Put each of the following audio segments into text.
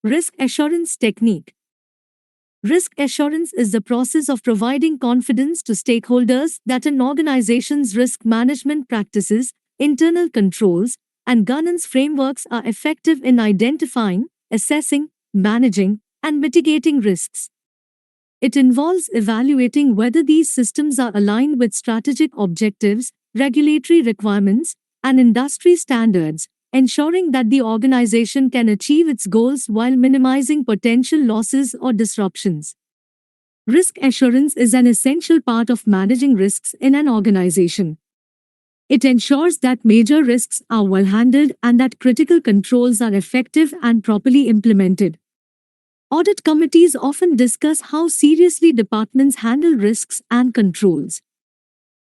Risk assurance technique. Risk assurance is the process of providing confidence to stakeholders that an organization's risk management practices, internal controls, and governance frameworks are effective in identifying, assessing, managing, and mitigating risks. It involves evaluating whether these systems are aligned with strategic objectives, regulatory requirements, and industry standards, ensuring that the organization can achieve its goals while minimizing potential losses or disruptions. Risk assurance is an essential part of managing risks in an organization. It ensures that major risks are well handled and that critical controls are effective and properly implemented. Audit committees often discuss how seriously departments handle risks and controls.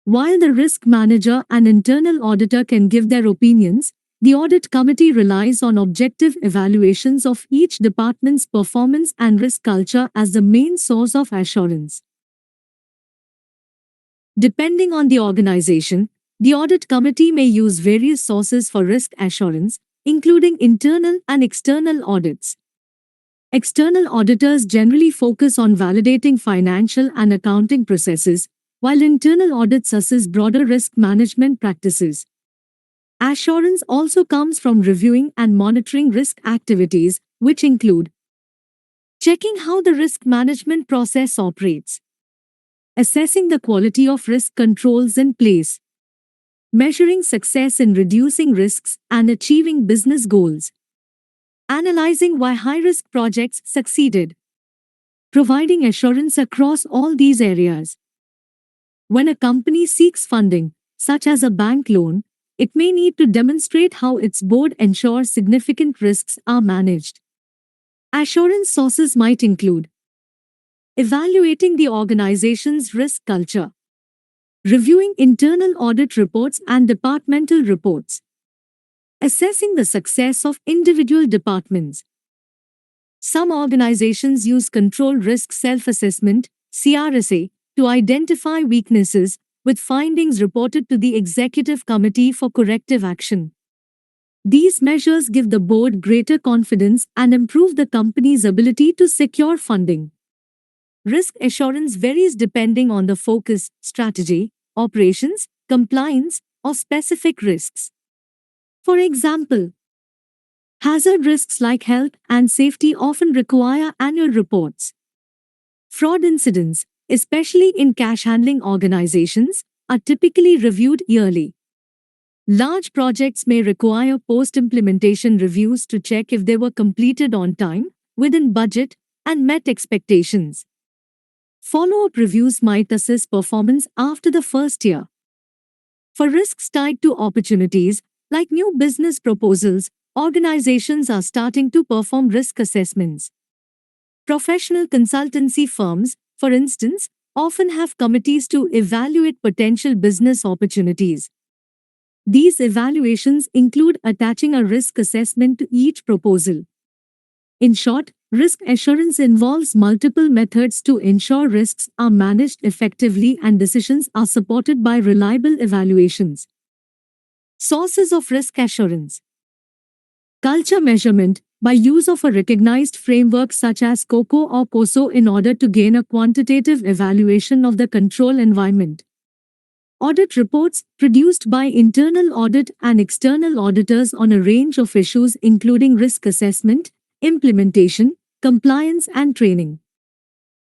While the risk manager and internal auditor can give their opinions, the audit committee relies on objective evaluations of each department's performance and risk culture as the main source of assurance. Depending on the organization, the audit committee may use various sources for risk assurance, including internal and external audits. External auditors generally focus on validating financial and accounting processes, while internal audits assess broader risk management practices. Assurance also comes from reviewing and monitoring risk activities, which include checking how the risk management process operates, assessing the quality of risk controls in place, measuring success in reducing risks and achieving business goals, analyzing why high-risk projects succeeded, providing assurance across all these areas. When a company seeks funding, such as a bank loan, it may need to demonstrate how its board ensures significant risks are managed. Assurance sources might include evaluating the organization's risk culture, reviewing internal audit reports and departmental reports, assessing the success of individual departments. Some organizations use control risk self-assessment (CRSA) to identify weaknesses, with findings reported to the executive committee for corrective action. These measures give the board greater confidence and improve the company's ability to secure funding. Risk assurance varies depending on the focus, strategy, operations, compliance, or specific risks. For example, hazard risks like health and safety often require annual reports. Fraud incidents, especially in cash handling organizations, are typically reviewed yearly. Large projects may require post-implementation reviews to check if they were completed on time, within budget, and met expectations. Follow-up reviews might assess performance after the first year. For risks tied to opportunities, like new business proposals, organizations are starting to perform risk assessments. Professional consultancy firms, for instance, often have committees to evaluate potential business opportunities. These evaluations include attaching a risk assessment to each proposal. In short, risk assurance involves multiple methods to ensure risks are managed effectively and decisions are supported by reliable evaluations. Sources of risk assurance. Culture measurement, by use of a recognized framework such as COCO or COSO in order to gain a quantitative evaluation of the control environment. Audit reports, produced by internal audit and external auditors on a range of issues including risk assessment, implementation, compliance and training.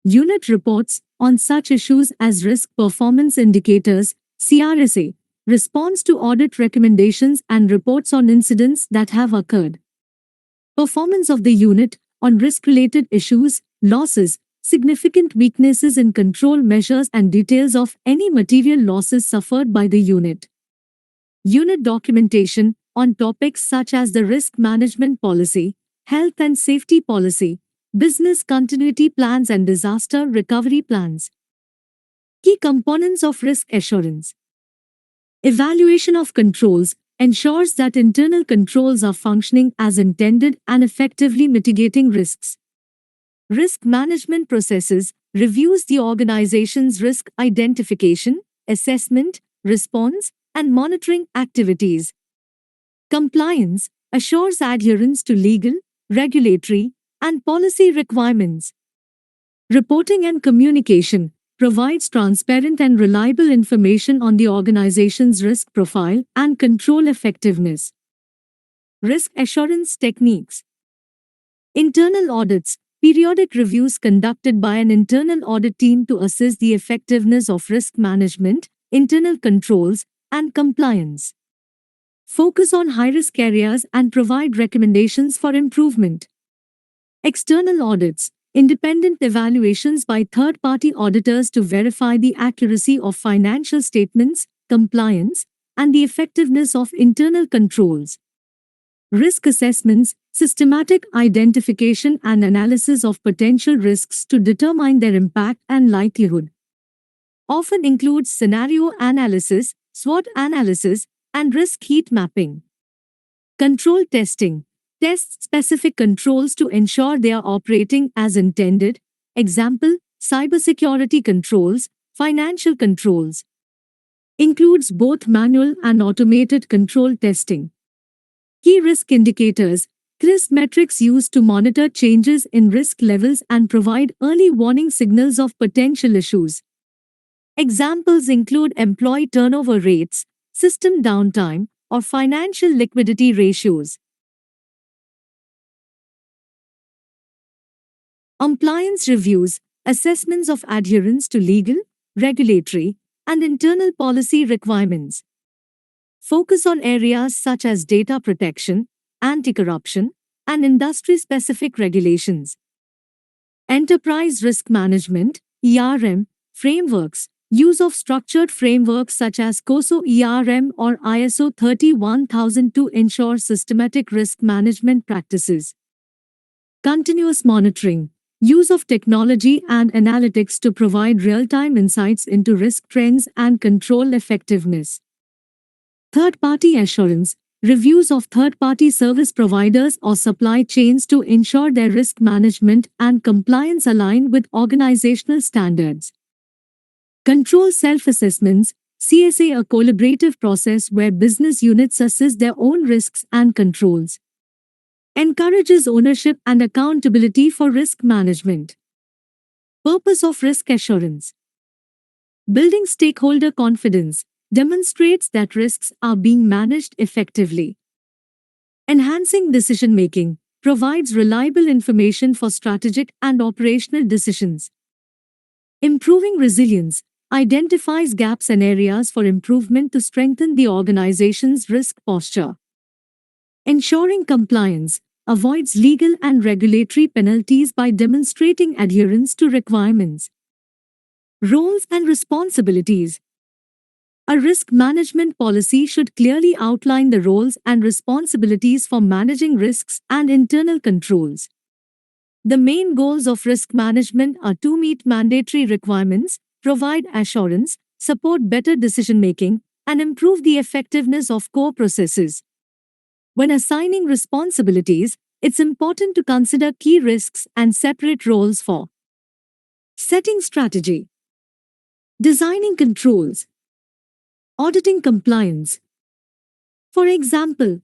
Unit reports, on such issues as risk performance indicators, CRSA, response to audit recommendations and reports on incidents that have occurred. Performance of the unit, on risk-related issues, losses, significant weaknesses in control measures and details of any material losses suffered by the unit. Unit documentation, on topics such as the risk management policy, health and safety policy, business continuity plans and disaster recovery plans. Key components of risk assurance. Evaluation of controls ensures that internal controls are functioning as intended and effectively mitigating risks. Risk management processes reviews the organization's risk identification, assessment, response, and monitoring activities. Compliance assures adherence to legal, regulatory, and policy requirements. Reporting and communication provides transparent and reliable information on the organization's risk profile and control effectiveness. Risk assurance techniques. Internal audits, periodic reviews conducted by an internal audit team to assess the effectiveness of risk management, internal controls, and compliance. Focus on high-risk areas and provide recommendations for improvement. External audits, independent evaluations by third-party auditors to verify the accuracy of financial statements, compliance, and the effectiveness of internal controls. Risk assessments, systematic identification and analysis of potential risks to determine their impact and likelihood. Often includes scenario analysis, SWOT analysis, and risk heat mapping. Control testing. Test specific controls to ensure they are operating as intended. Example, cybersecurity controls, financial controls. Includes both manual and automated control testing. Key risk indicators, CRIS metrics used to monitor changes in risk levels and provide early warning signals of potential issues. Examples include employee turnover rates, system downtime, or financial liquidity ratios. Compliance reviews, assessments of adherence to legal, regulatory, and internal policy requirements. Focus on areas such as data protection, anti-corruption, and industry-specific regulations. Enterprise risk management, ERM, frameworks, use of structured frameworks such as COSO ERM or ISO 31000 to ensure systematic risk management practices. Continuous monitoring, use of technology and analytics to provide real-time insights into risk trends and control effectiveness. Third-party assurance, reviews of third-party service providers or supply chains to ensure their risk management and compliance align with organizational standards. Control self-assessments, CSA, a collaborative process where business units assess their own risks and controls. Encourages ownership and accountability for risk management. Purpose of risk assurance. Building stakeholder confidence, demonstrates that risks are being managed effectively. Enhancing decision-making, provides reliable information for strategic and operational decisions. Improving resilience, identifies gaps and areas for improvement to strengthen the organization's risk posture. Ensuring compliance, avoids legal and regulatory penalties by demonstrating adherence to requirements. Roles and responsibilities. A risk management policy should clearly outline the roles and responsibilities for managing risks and internal controls. The main goals of risk management are to meet mandatory requirements, provide assurance, support better decision-making, and improve the effectiveness of core processes. When assigning responsibilities, it's important to consider key risks and separate roles for setting strategy, designing controls, auditing compliance. For example,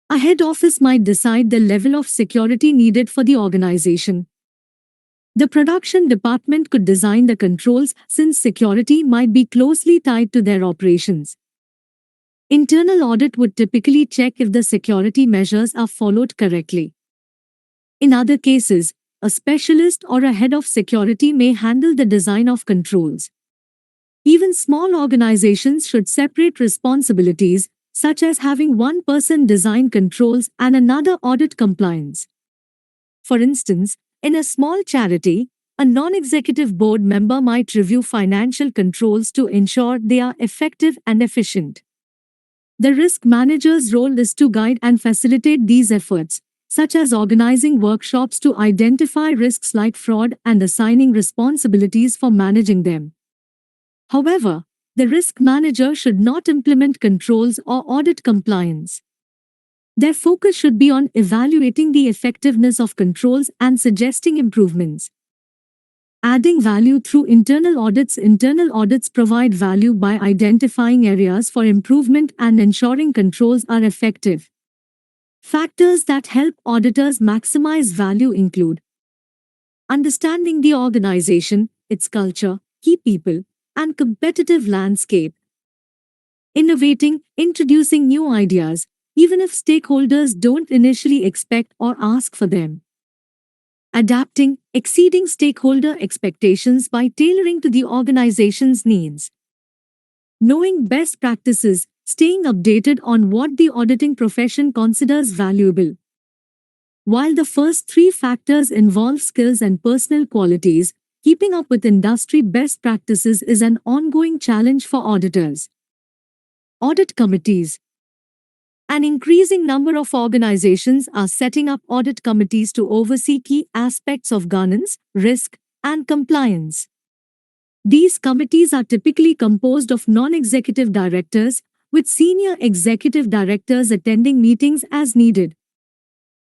a head office might decide the level of security needed for the organization. The production department could design the controls since security might be closely tied to their operations. Internal audit would typically check if the security measures are followed correctly. In other cases, a specialist or a head of security may handle the design of controls. Even small organizations should separate responsibilities, such as having one person design controls and another audit compliance. For instance, in a small charity, a non-executive board member might review financial controls to ensure they are effective and efficient. The risk manager's role is to guide and facilitate these efforts, such as organizing workshops to identify risks like fraud and assigning responsibilities for managing them. However, the risk manager should not implement controls or audit compliance. Their focus should be on evaluating the effectiveness of controls and suggesting improvements. Adding value through internal audits. Internal audits provide value by identifying areas for improvement and ensuring controls are effective. Factors that help auditors maximize value include understanding the organization, its culture, key people, and competitive landscape. Innovating, introducing new ideas, even if stakeholders don't initially expect or ask for them. Adapting, exceeding stakeholder expectations by tailoring to the organization's needs. Knowing best practices, staying updated on what the auditing profession considers valuable. While the first three factors involve skills and personal qualities, keeping up with industry best practices is an ongoing challenge for auditors. Audit committees. An increasing number of organizations are setting up audit committees to oversee key aspects of governance, risk, and compliance. These committees are typically composed of non-executive directors, with senior executive directors attending meetings as needed.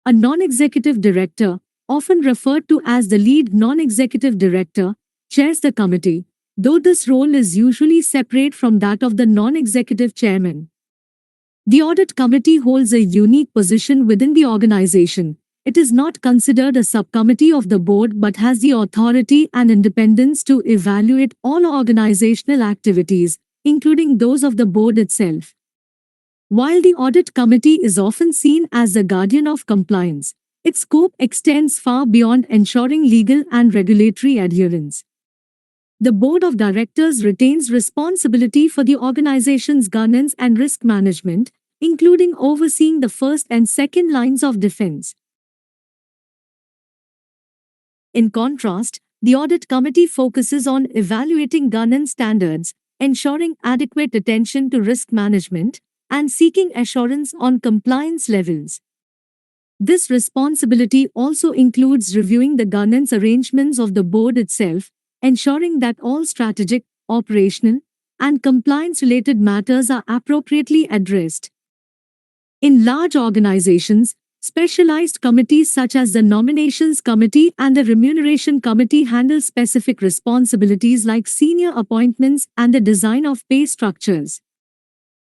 A non-executive director, often referred to as the lead non-executive director, chairs the committee, though this role is usually separate from that of the non-executive chairman. The audit committee holds a unique position within the organization. It is not considered a subcommittee of the board but has the authority and independence to evaluate all organizational activities, including those of the board itself. While the audit committee is often seen as the guardian of compliance, its scope extends far beyond ensuring legal and regulatory adherence. The board of directors retains responsibility for the organization's governance and risk management, including overseeing the first and second lines of defense. In contrast, the audit committee focuses on evaluating governance standards, ensuring adequate attention to risk management, and seeking assurance on compliance levels. This responsibility also includes reviewing the governance arrangements of the board itself, ensuring that all strategic, operational, and compliance-related matters are appropriately addressed. In large organizations, specialized committees such as the Nominations Committee and the Remuneration Committee handle specific responsibilities like senior appointments and the design of pay structures.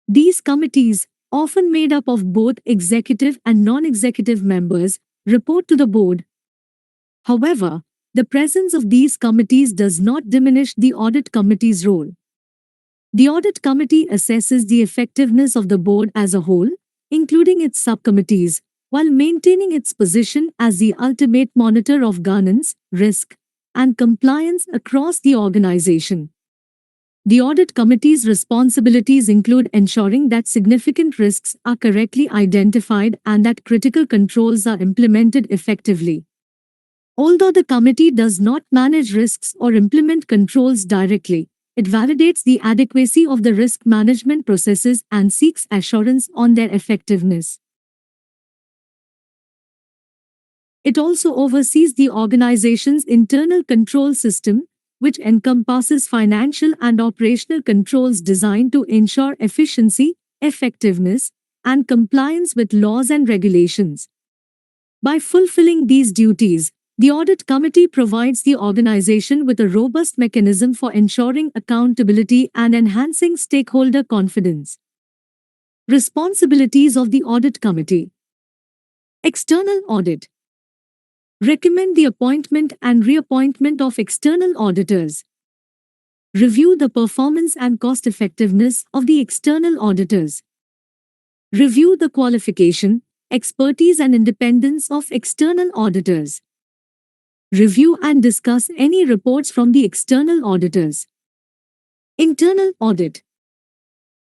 These committees, often made up of both executive and non-executive members, report to the board. However, the presence of these committees does not diminish the audit committee's role. The audit committee assesses the effectiveness of the board as a whole, including its subcommittees, while maintaining its position as the ultimate monitor of governance, risk, and compliance across the organization. The audit committee's responsibilities include ensuring that significant risks are correctly identified and that critical controls are implemented effectively. Although the committee does not manage risks or implement controls directly, it validates the adequacy of the risk management processes and seeks assurance on their effectiveness. It also oversees the organization's internal control system, which encompasses financial and operational controls designed to ensure efficiency, effectiveness, and compliance with laws and regulations. By fulfilling these duties, the audit committee provides the organization with a robust mechanism for ensuring accountability and enhancing stakeholder confidence. Responsibilities of the audit committee. External audit. Recommend the appointment and reappointment of external auditors. Review the performance and cost effectiveness of the external auditors. Review the qualification, expertise and independence of external auditors. Review and discuss any reports from the external auditors. Internal audit.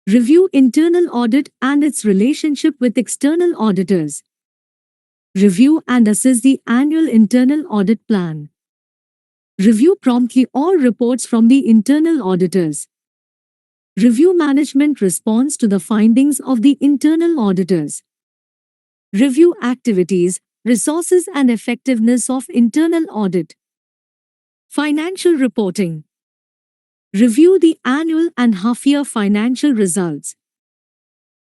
Review internal audit and its relationship with external auditors. Review and assess the annual internal audit plan. Review promptly all reports from the internal auditors. Review management response to the findings of the internal auditors. Review activities, resources and effectiveness of internal audit. Financial reporting. Review the annual and half-year financial results.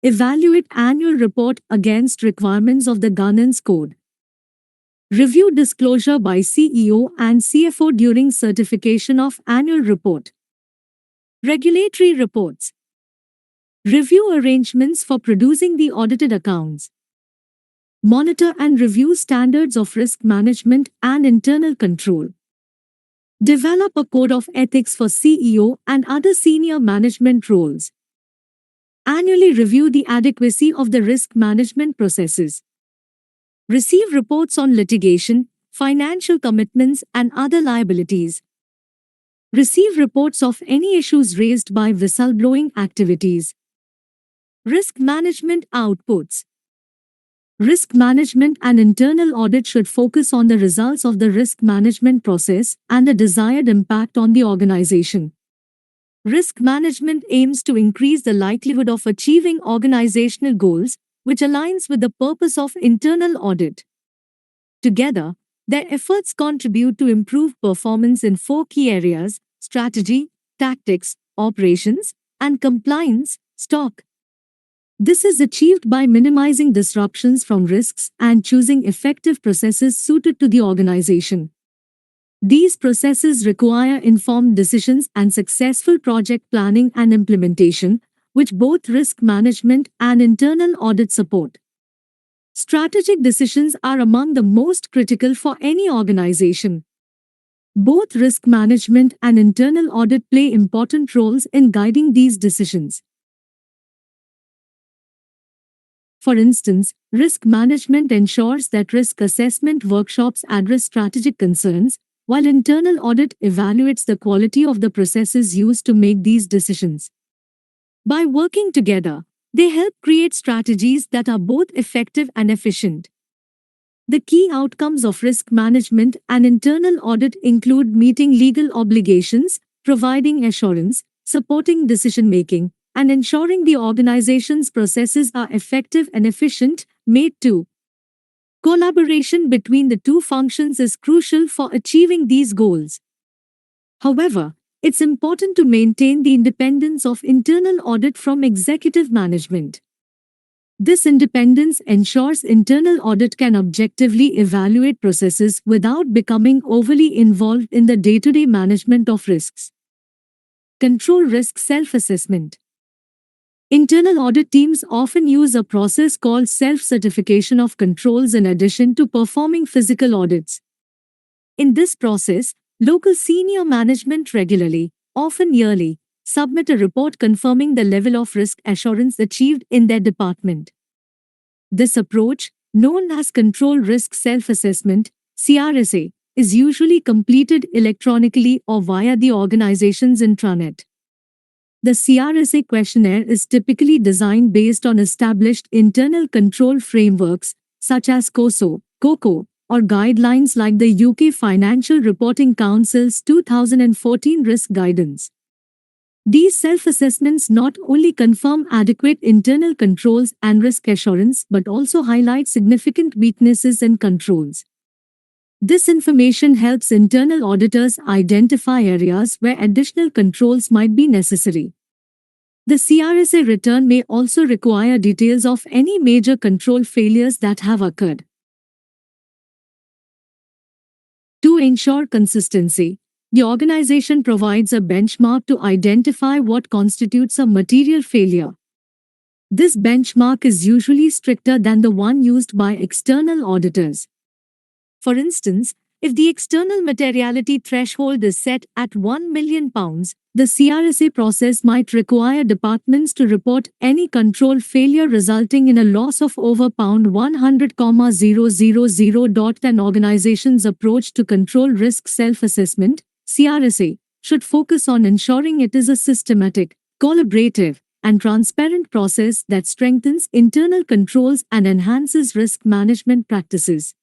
Evaluate annual report against requirements of the governance code. Review disclosure by CEO and CFO during certification of annual report. Regulatory reports. Review arrangements for producing the audited accounts. Monitor and review standards of risk management and internal control. Develop a code of ethics for CEO and other senior management roles. Annually review the adequacy of the risk management processes. Receive reports on litigation, financial commitments, and other liabilities. Receive reports of any issues raised by whistleblowing activities. Risk management outputs. Risk management and internal audit should focus on the results of the risk management process and the desired impact on the organization. Risk management aims to increase the likelihood of achieving organizational goals, which aligns with the purpose of internal audit. Together, their efforts contribute to improve performance in 4 key areas: strategy, tactics, operations, and compliance, STOC. This is achieved by minimizing disruptions from risks and choosing effective processes suited to the organization. These processes require informed decisions and successful project planning and implementation, which both risk management and internal audit support. Strategic decisions are among the most critical for any organization. Both risk management and internal audit play important roles in guiding these decisions. For instance, risk management ensures that risk assessment workshops address strategic concerns, while internal audit evaluates the quality of the processes used to make these decisions. By working together, they help create strategies that are both effective and efficient. The key outcomes of risk management and internal audit include meeting legal obligations, providing assurance, supporting decision-making, and ensuring the organization's processes are effective and efficient. Made 2. Collaboration between the two functions is crucial for achieving these goals. However, it's important to maintain the independence of internal audit from executive management. This independence ensures internal audit can objectively evaluate processes without becoming overly involved in the day-to-day management of risks. Control risk self-assessment. Internal audit teams often use a process called self-certification of controls in addition to performing physical audits. In this process, local senior management regularly, often yearly, submit a report confirming the level of risk assurance achieved in their department. This approach, known as Control Risk Self-Assessment (CRSA), is usually completed electronically or via the organization's intranet. The CRSA questionnaire is typically designed based on established internal control frameworks, such as COCO, or guidelines like the UK Financial Reporting Council's 2014 Risk Guidance. These self-assessments not only confirm adequate internal controls and risk assurance but also highlight significant weaknesses in controls. This information helps internal auditors identify areas where additional controls might be necessary. The CRSA return may also require details of any major control failures that have occurred. To ensure consistency, the organization provides a benchmark to identify what constitutes a material failure. This benchmark is usually stricter than the one used by external auditors. For instance, if the external materiality threshold is set at £1 million, the CRSA process might require departments to report any control failure resulting in a loss of over £100,000. An organization's approach to control risk self-assessment, CRSA, should focus on ensuring it is a systematic, collaborative, and transparent process that strengthens internal controls and enhances risk management practices.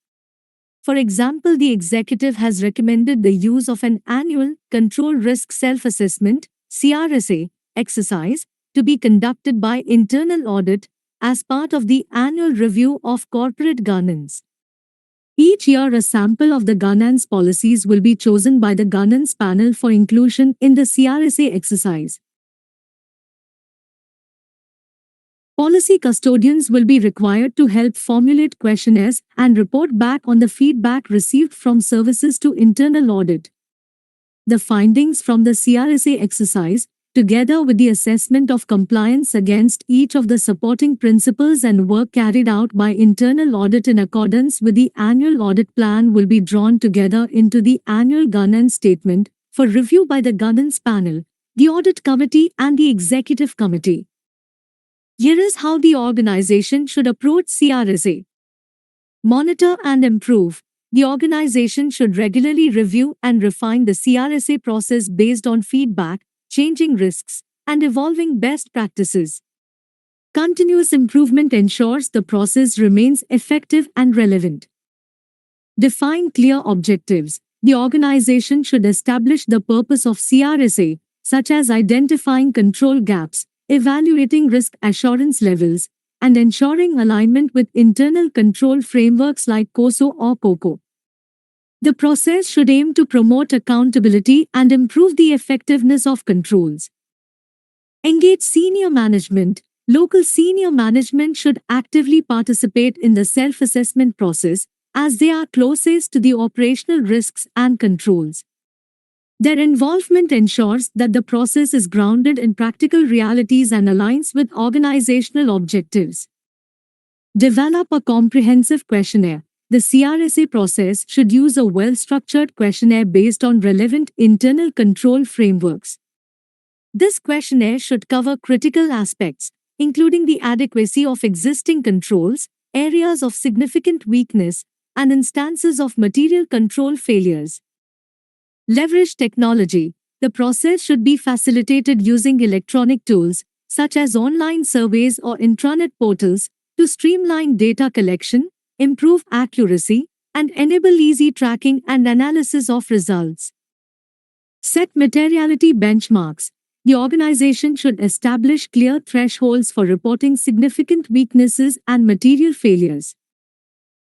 For example, the executive has recommended the use of an annual Control Risk Self-Assessment (CRSA) exercise to be conducted by internal audit as part of the annual review of corporate governance. Each year, a sample of the governance policies will be chosen by the governance panel for inclusion in the CRSA exercise. Policy custodians will be required to help formulate questionnaires and report back on the feedback received from services to internal audit. The findings from the CRSA exercise together with the assessment of compliance against each of the supporting principles and work carried out by internal audit in accordance with the annual audit plan will be drawn together into the annual governance statement for review by the governance panel, the audit committee and the executive committee. Here is how the organization should approach CRSA. Monitor and improve. The organization should regularly review and refine the CRSA process based on feedback, changing risks, and evolving best practices. Continuous improvement ensures the process remains effective and relevant. Define clear objectives. The organization should establish the purpose of CRSA, such as identifying control gaps, evaluating risk assurance levels, and ensuring alignment with internal control frameworks like COSO or COCO. The process should aim to promote accountability and improve the effectiveness of controls. Engage senior management. Local senior management should actively participate in the self-assessment process as they are closest to the operational risks and controls. Their involvement ensures that the process is grounded in practical realities and aligns with organizational objectives. Develop a comprehensive questionnaire. The CRSA process should use a well-structured questionnaire based on relevant internal control frameworks. This questionnaire should cover critical aspects, including the adequacy of existing controls, areas of significant weakness, and instances of material control failures. Leverage technology. The process should be facilitated using electronic tools, such as online surveys or intranet portals, to streamline data collection, improve accuracy, and enable easy tracking and analysis of results. Set materiality benchmarks. The organization should establish clear thresholds for reporting significant weaknesses and material failures.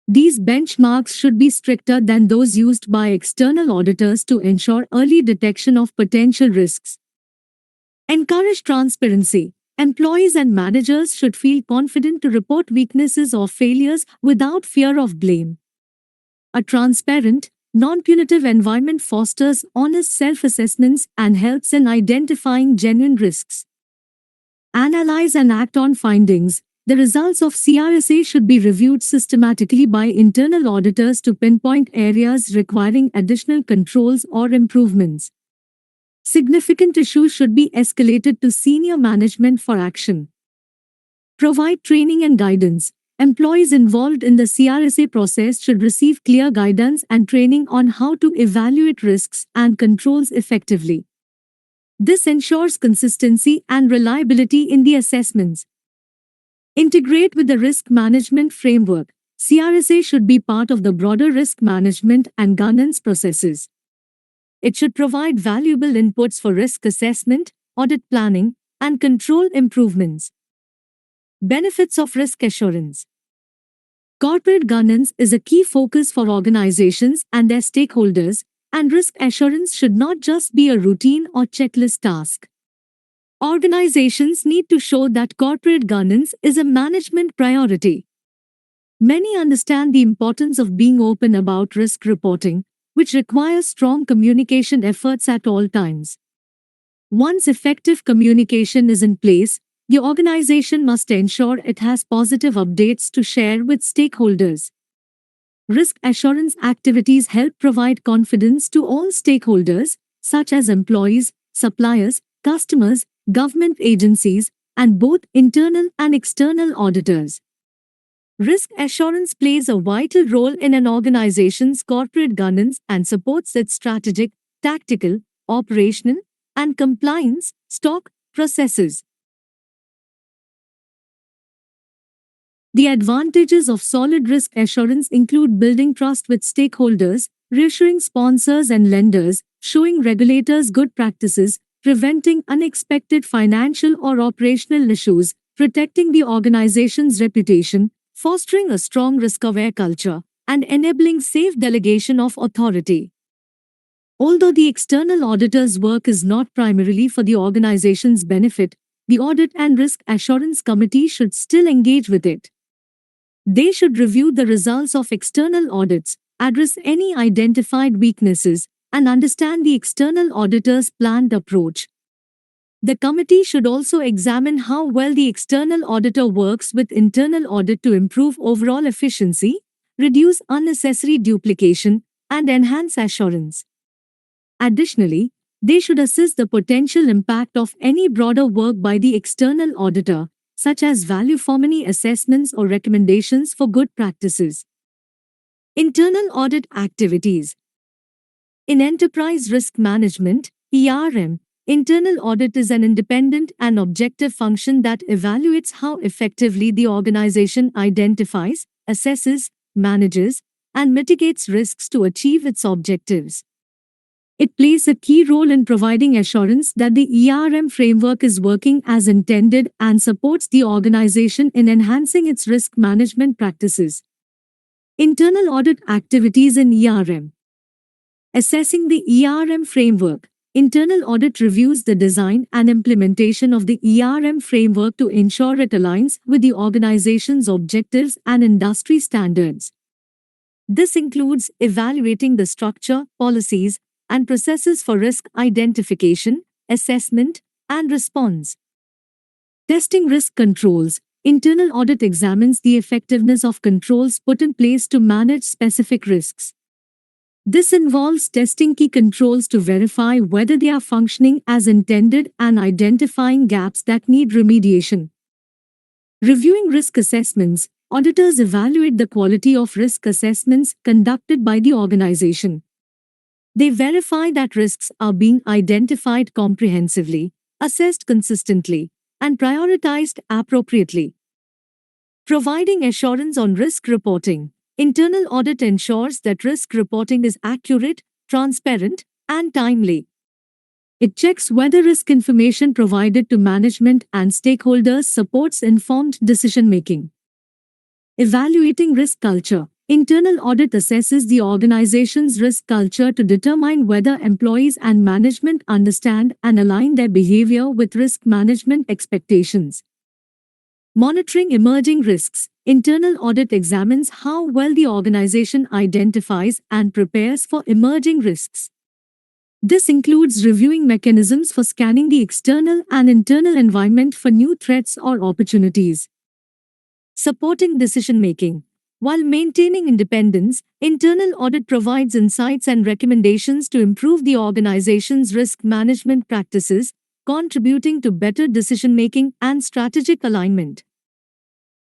These benchmarks should be stricter than those used by external auditors to ensure early detection of potential risks. Encourage transparency. Employees and managers should feel confident to report weaknesses or failures without fear of blame. A transparent, non-punitive environment fosters honest self-assessments and helps in identifying genuine risks. Analyze and act on findings. The results of CRSA should be reviewed systematically by internal auditors to pinpoint areas requiring additional controls or improvements. Significant issues should be escalated to senior management for action. Provide training and guidance. Employees involved in the CRSA process should receive clear guidance and training on how to evaluate risks and controls effectively. This ensures consistency and reliability in the assessments. Integrate with the risk management framework. CRSA should be part of the broader risk management and governance processes. It should provide valuable inputs for risk assessment, audit planning, and control improvements. Benefits of risk assurance. Corporate governance is a key focus for organizations and their stakeholders, and risk assurance should not just be a routine or checklist task. Organizations need to show that corporate governance is a management priority. Many understand the importance of being open about risk reporting, which requires strong communication efforts at all times. Once effective communication is in place, the organization must ensure it has positive updates to share with stakeholders. Risk assurance activities help provide confidence to all stakeholders, such as employees, suppliers, customers, government agencies, and both internal and external auditors. Risk assurance plays a vital role in an organization's corporate governance and supports its strategic, tactical, operational, and compliance stock processes. The advantages of solid risk assurance include building trust with stakeholders, reassuring sponsors and lenders, showing regulators good practices, preventing unexpected financial or operational issues, protecting the organization's reputation, fostering a strong risk-aware culture, and enabling safe delegation of authority. Although the external auditor's work is not primarily for the organization's benefit, the Audit and Risk Assurance Committee should still engage with it. They should review the results of external audits, address any identified weaknesses, and understand the external auditor's planned approach. The committee should also examine how well the external auditor works with internal audit to improve overall efficiency, reduce unnecessary duplication, and enhance assurance. Additionally, they should assess the potential impact of any broader work by the external auditor, such as value for money assessments or recommendations for good practices. Internal audit activities. In enterprise risk management, ERM, internal audit is an independent and objective function that evaluates how effectively the organization identifies, assesses, manages, and mitigates risks to achieve its objectives. It plays a key role in providing assurance that the ERM framework is working as intended and supports the organization in enhancing its risk management practices. Internal audit activities in ERM. Assessing the ERM framework. Internal audit reviews the design and implementation of the ERM framework to ensure it aligns with the organization's objectives and industry standards. This includes evaluating the structure, policies, and processes for risk identification, assessment, and response. Testing risk controls. Internal audit examines the effectiveness of controls put in place to manage specific risks. This involves testing key controls to verify whether they are functioning as intended and identifying gaps that need remediation. Reviewing risk assessments. Auditors evaluate the quality of risk assessments conducted by the organization. They verify that risks are being identified comprehensively, assessed consistently, and prioritized appropriately. Providing assurance on risk reporting. Internal audit ensures that risk reporting is accurate, transparent, and timely. It checks whether risk information provided to management and stakeholders supports informed decision-making. Evaluating risk culture. Internal audit assesses the organization's risk culture to determine whether employees and management understand and align their behavior with risk management expectations. Monitoring emerging risks. Internal audit examines how well the organization identifies and prepares for emerging risks. This includes reviewing mechanisms for scanning the external and internal environment for new threats or opportunities. Supporting decision-making. While maintaining independence, internal audit provides insights and recommendations to improve the organization's risk management practices, contributing to better decision-making and strategic alignment.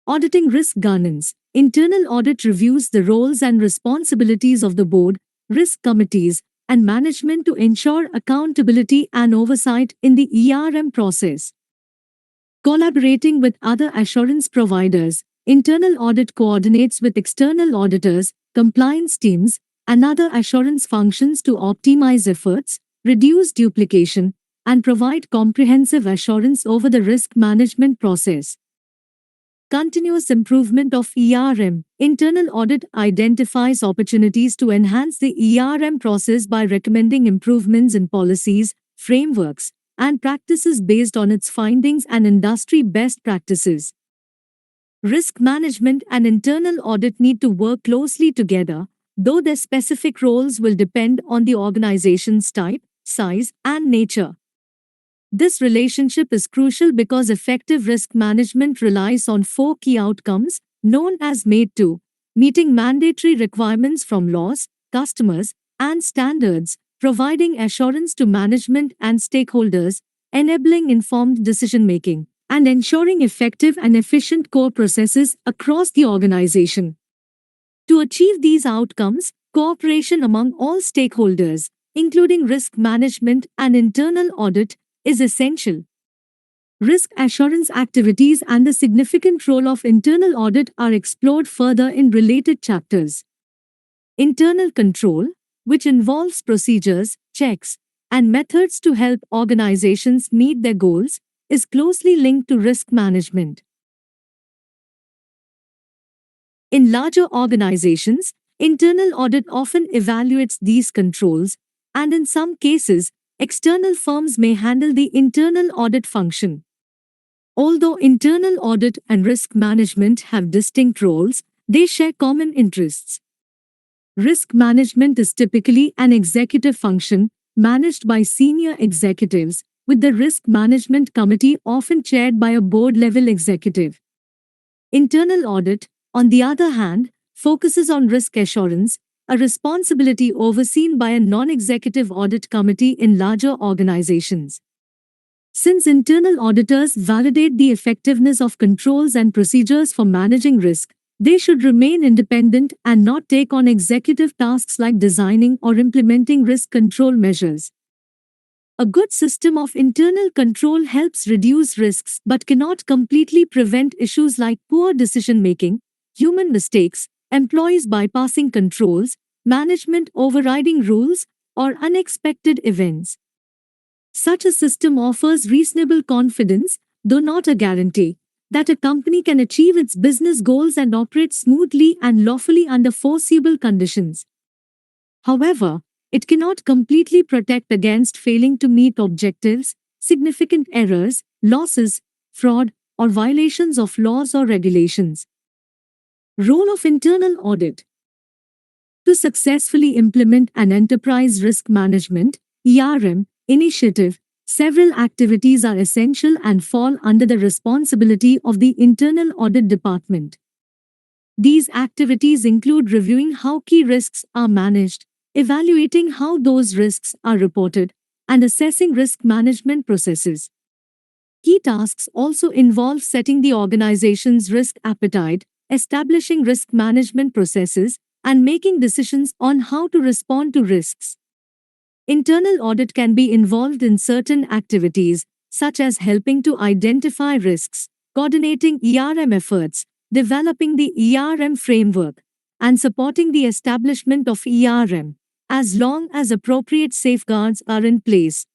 Auditing risk governance. Internal audit reviews the roles and responsibilities of the board, risk committees, and management to ensure accountability and oversight in the ERM process. Collaborating with other assurance providers. Internal audit coordinates with external auditors, compliance teams, and other assurance functions to optimize efforts, reduce duplication, and provide comprehensive assurance over the risk management process. Continuous improvement of ERM. Internal audit identifies opportunities to enhance the ERM process by recommending improvements in policies, frameworks, and practices based on its findings and industry best practices. Risk management and internal audit need to work closely together, though their specific roles will depend on the organization's type, size, and nature. This relationship is crucial because effective risk management relies on 4 key outcomes, known as MADE2, meeting mandatory requirements from laws, customers, and standards, providing assurance to management and stakeholders, enabling informed decision-making, and ensuring effective and efficient core processes across the organization. To achieve these outcomes, cooperation among all stakeholders, including risk management and internal audit, is essential. Risk assurance activities and the significant role of internal audit are explored further in related chapters. Internal control, which involves procedures, checks, and methods to help organizations meet their goals, is closely linked to risk management. In larger organizations, internal audit often evaluates these controls, and in some cases, external firms may handle the internal audit function. Although internal audit and risk management have distinct roles, they share common interests. Risk management is typically an executive function, managed by senior executives, with the Risk Management Committee often chaired by a board-level executive. Internal audit, on the other hand, focuses on risk assurance, a responsibility overseen by a non-executive audit committee in larger organizations. Since internal auditors validate the effectiveness of controls and procedures for managing risk, they should remain independent and not take on executive tasks like designing or implementing risk control measures. A good system of internal control helps reduce risks but cannot completely prevent issues like poor decision making, human mistakes, employees bypassing controls, management overriding rules, or unexpected events. Such a system offers reasonable confidence, though not a guarantee, that a company can achieve its business goals and operate smoothly and lawfully under foreseeable conditions. However, it cannot completely protect against failing to meet objectives, significant errors, losses, fraud, or violations of laws or regulations. Role of internal audit. To successfully implement an enterprise risk management ERM initiative, several activities are essential and fall under the responsibility of the Internal Audit Department. These activities include reviewing how key risks are managed, evaluating how those risks are reported, and assessing risk management processes. Key tasks also involve setting the organization's risk appetite, establishing risk management processes, and making decisions on how to respond to risks. Internal audit can be involved in certain activities, such as helping to identify risks, coordinating ERM efforts, developing the ERM framework, and supporting the establishment of ERM, as long as appropriate safeguards are in place.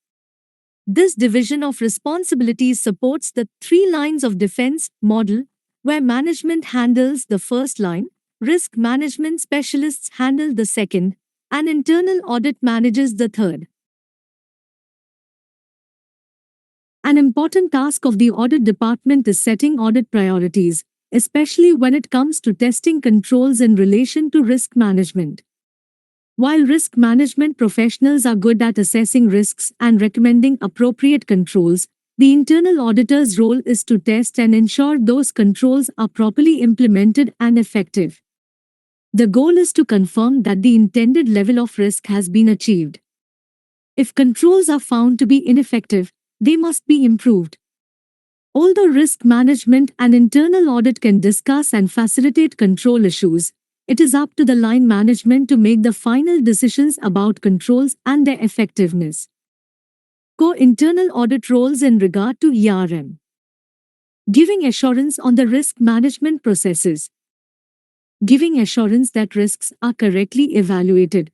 This division of responsibilities supports the three lines of defense model, where management handles the first line, risk management specialists handle the second, and internal audit manages the third. An important task of the audit department is setting audit priorities, especially when it comes to testing controls in relation to risk management. While risk management professionals are good at assessing risks and recommending appropriate controls, the internal auditor's role is to test and ensure those controls are properly implemented and effective. The goal is to confirm that the intended level of risk has been achieved. If controls are found to be ineffective, they must be improved. Although risk management and internal audit can discuss and facilitate control issues, it is up to the line management to make the final decisions about controls and their effectiveness. Core internal audit roles in regard to ERM. Giving assurance on the risk management processes. Giving assurance that risks are correctly evaluated.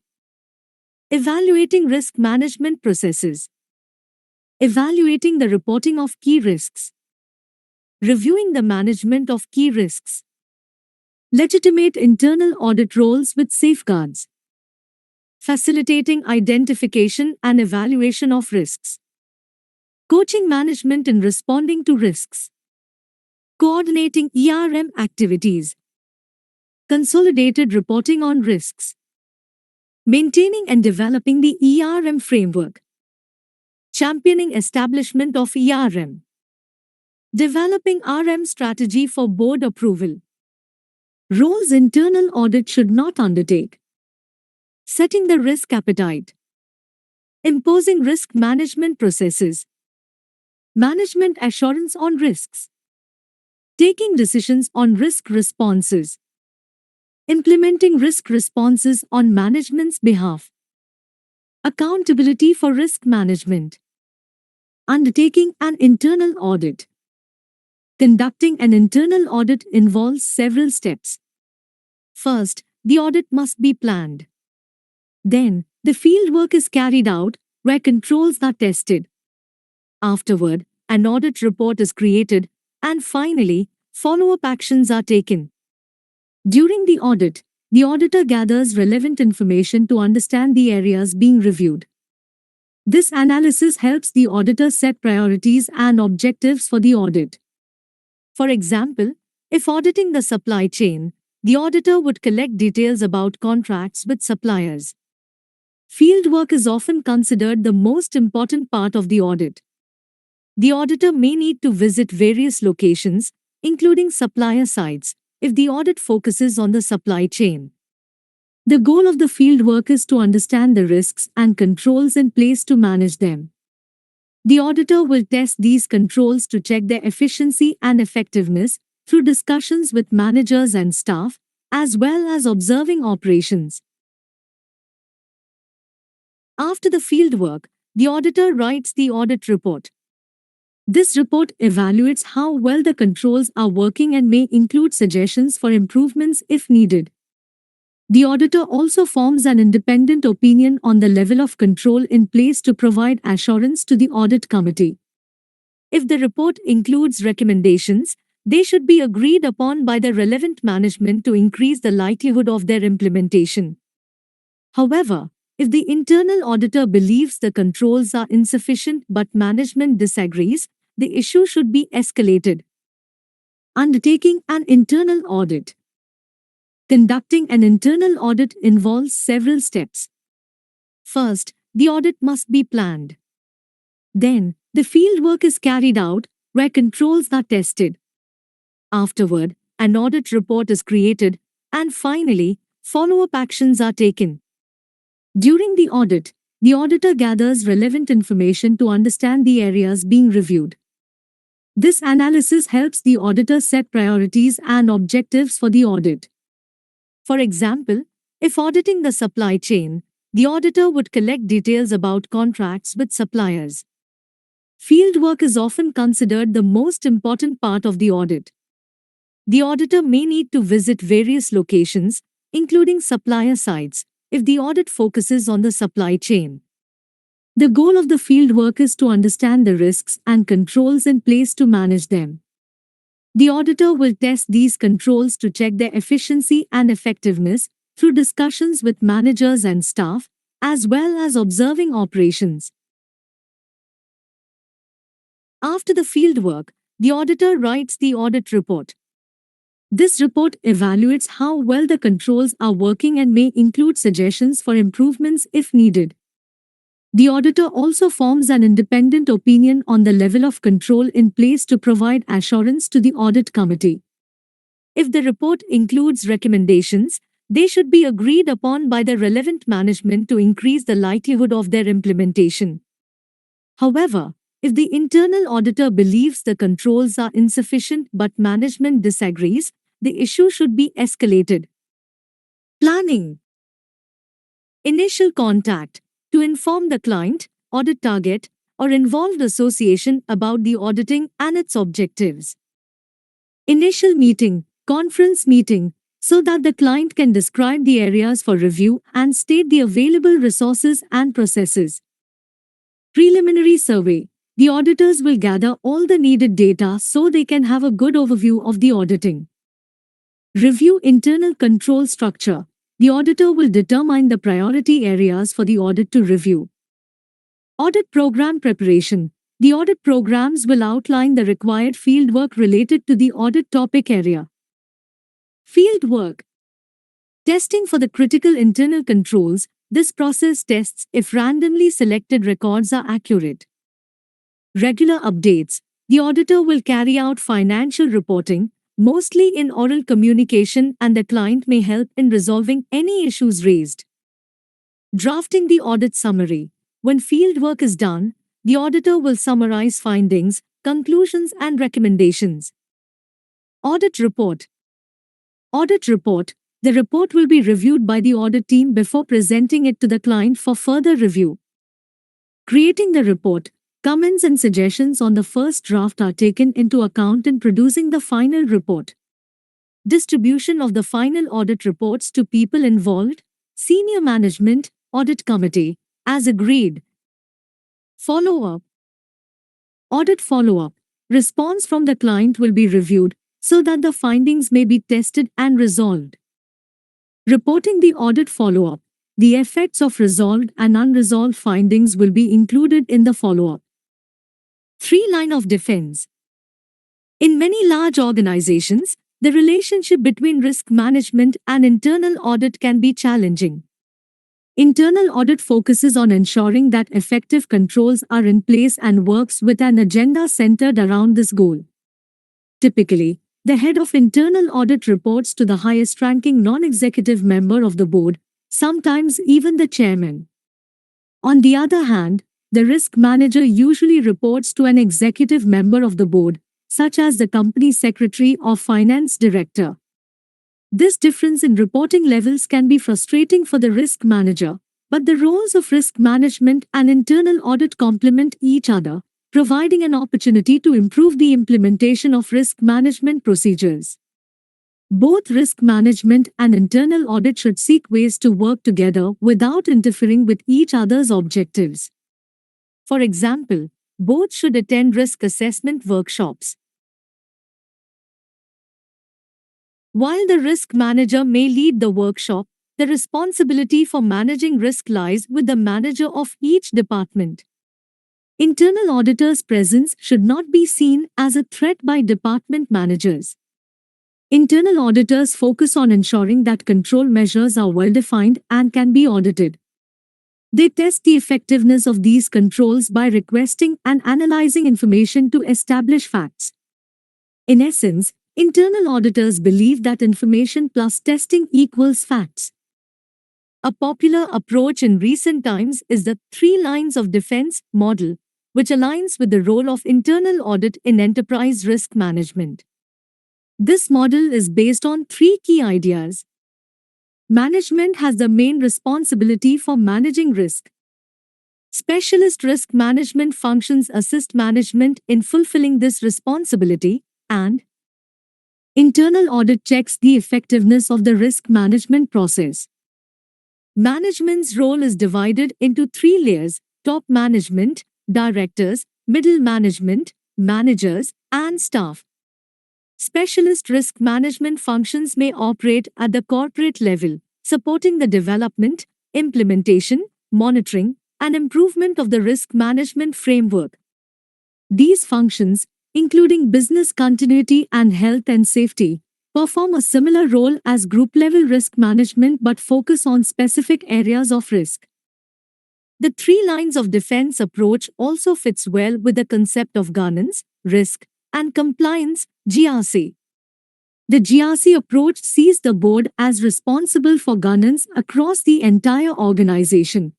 Evaluating risk management processes. Evaluating the reporting of key risks. Reviewing the management of key risks. Legitimate internal audit roles with safeguards. Facilitating identification and evaluation of risks. Coaching management in responding to risks. Coordinating ERM activities. Consolidated reporting on risks. Maintaining and developing the ERM framework. Championing establishment of ERM. Developing RM strategy for board approval. Roles internal audit should not undertake. Setting the risk appetite. Imposing risk management processes. Management assurance on risks. Taking decisions on risk responses. Implementing risk responses on management's behalf. Accountability for risk management. Undertaking an internal audit. Conducting an internal audit involves several steps. First, the audit must be planned. Then, the field work is carried out, where controls are tested. Afterward, an audit report is created, and finally, follow-up actions are taken. During the audit, the auditor gathers relevant information to understand the areas being reviewed. This analysis helps the auditor set priorities and objectives for the audit. For example, if auditing the supply chain, the auditor would collect details about contracts with suppliers. Fieldwork is often considered the most important part of the audit. the auditor may need to visit various locations, including supplier sites, if the audit focuses on the supply chain. The goal of the fieldwork is to understand the risks and controls in place to manage them. The auditor will test these controls to check their efficiency and effectiveness through discussions with managers and staff, as well as observing operations. After the fieldwork, the auditor writes the audit report. This report evaluates how well the controls are working and may include suggestions for improvements if needed. The auditor also forms an independent opinion on the level of control in place to provide assurance to the audit committee. If the report includes recommendations, they should be agreed upon by the relevant management to increase the likelihood of their implementation. However, if the internal auditor believes the controls are insufficient but management disagrees, the issue should be escalated. Undertaking an internal audit. Conducting an internal audit involves several steps. First, the audit must be planned. Then, the fieldwork is carried out, where controls are tested. Afterward, an audit report is created, and finally, follow-up actions are taken. During the audit, the auditor gathers relevant information to understand the areas being reviewed. This analysis helps the auditor set priorities and objectives for the audit. For example, if auditing the supply chain, the auditor would collect details about contracts with suppliers. Fieldwork is often considered the most important part of the audit. The auditor may need to visit various locations, including supplier sites, if the audit focuses on the supply chain. The goal of the fieldwork is to understand the risks and controls in place to manage them. The auditor will test these controls to check their efficiency and effectiveness through discussions with managers and staff, as well as observing operations. After the fieldwork, the auditor writes the audit report. This report evaluates how well the controls are working and may include suggestions for improvements if needed. The auditor also forms an independent opinion on the level of control in place to provide assurance to the audit committee. If the report includes recommendations, they should be agreed upon by the relevant management to increase the likelihood of their implementation. However, if the internal auditor believes the controls are insufficient but management disagrees, the issue should be escalated. Planning. Initial contact. To inform the client, audit target, or involved association about the auditing and its objectives. Initial meeting, conference meeting, so that the client can describe the areas for review and state the available resources and processes. Preliminary survey. The auditors will gather all the needed data so they can have a good overview of the auditing. Review internal control structure. The auditor will determine the priority areas for the audit to review. Audit program preparation. The audit programs will outline the required fieldwork related to the audit topic area. Fieldwork. Testing for the critical internal controls. This process tests if randomly selected records are accurate. Regular updates. The auditor will carry out financial reporting, mostly in oral communication, and the client may help in resolving any issues raised. Drafting the audit summary. When fieldwork is done, the auditor will summarize findings, conclusions, and recommendations. Audit report. Audit report. The report will be reviewed by the audit team before presenting it to the client for further review. Creating the report. Comments and suggestions on the first draft are taken into account in producing the final report. Distribution of the final audit reports to people involved, senior management, audit committee, as agreed. Follow-up. Audit follow-up. Response from the client will be reviewed so that the findings may be tested and resolved. Reporting the audit follow-up. The effects of resolved and unresolved findings will be included in the follow-up. 3 line of defense. In many large organizations, the relationship between risk management and internal audit can be challenging. Internal audit focuses on ensuring that effective controls are in place and works with an agenda centered around this goal. Typically, the head of internal audit reports to the highest ranking non-executive member of the board, sometimes even the chairman. On the other hand, the risk manager usually reports to an executive member of the board, such as the company secretary or finance director. This difference in reporting levels can be frustrating for the risk manager, but the roles of risk management and internal audit complement each other, providing an opportunity to improve the implementation of risk management procedures. Both risk management and internal audit should seek ways to work together without interfering with each other's objectives. For example, both should attend risk assessment workshops. While the risk manager may lead the workshop, the responsibility for managing risk lies with the manager of each department. Internal auditors' presence should not be seen as a threat by department managers. Internal auditors focus on ensuring that control measures are well defined and can be audited. They test the effectiveness of these controls by requesting and analyzing information to establish facts. In essence, internal auditors believe that information plus testing equals facts. A popular approach in recent times is the three lines of defense model, which aligns with the role of internal audit in enterprise risk management. This model is based on three key ideas. Management has the main responsibility for managing risk. Specialist risk management functions assist management in fulfilling this responsibility, and internal audit checks the effectiveness of the risk management process. Management's role is divided into three layers: top management, directors, middle management, managers, and staff. Specialist risk management functions may operate at the corporate level, supporting the development, implementation, monitoring, and improvement of the risk management framework. These functions, including business continuity and health and safety, perform a similar role as group-level risk management but focus on specific areas of risk. The three lines of defense approach also fits well with the concept of governance, risk, and compliance, GRC. The GRC approach sees the board as responsible for governance across the entire organization.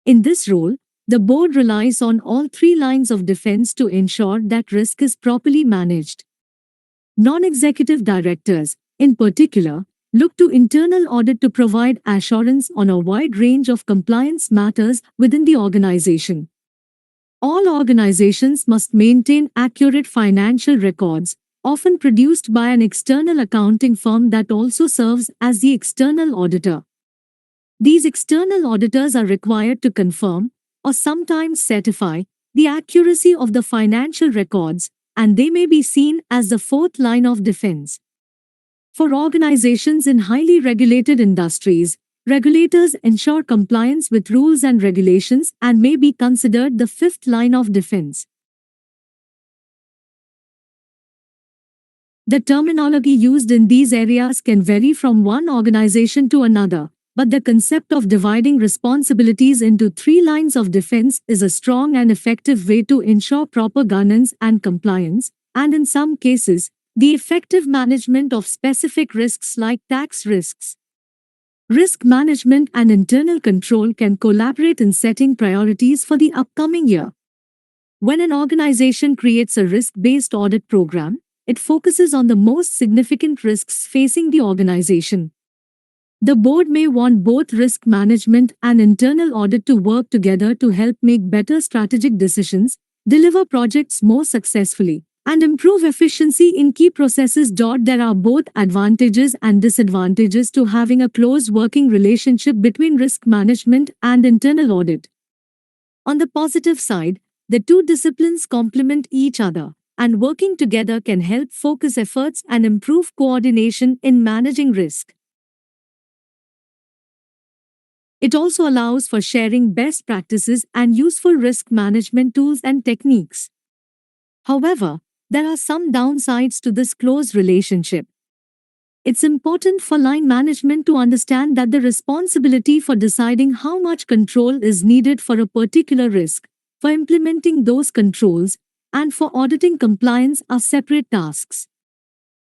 In this role, the board relies on all three lines of defense to ensure that risk is properly managed. Non-executive directors, in particular, look to internal audit to provide assurance on a wide range of compliance matters within the organization. All organizations must maintain accurate financial records, often produced by an external accounting firm that also serves as the external auditor. These external auditors are required to confirm, or sometimes certify, the accuracy of the financial records, and they may be seen as the fourth line of defense. For organizations in highly regulated industries, regulators ensure compliance with rules and regulations and may be considered the fifth line of defense. The terminology used in these areas can vary from one organization to another, but the concept of dividing responsibilities into three lines of defense is a strong and effective way to ensure proper governance and compliance, and in some cases, the effective management of specific risks like tax risks. Risk management and internal control can collaborate in setting priorities for the upcoming year. When an organization creates a risk-based audit program, it focuses on the most significant risks facing the organization. The board may want both risk management and internal audit to work together to help make better strategic decisions, deliver projects more successfully, and improve efficiency in key processes. There are both advantages and disadvantages to having a close working relationship between risk management and internal audit. On the positive side, the two disciplines complement each other, and working together can help focus efforts and improve coordination in managing risk. It also allows for sharing best practices and useful risk management tools and techniques. However, there are some downsides to this close relationship. It's important for line management to understand that the responsibility for deciding how much control is needed for a particular risk, for implementing those controls, and for auditing compliance are separate tasks.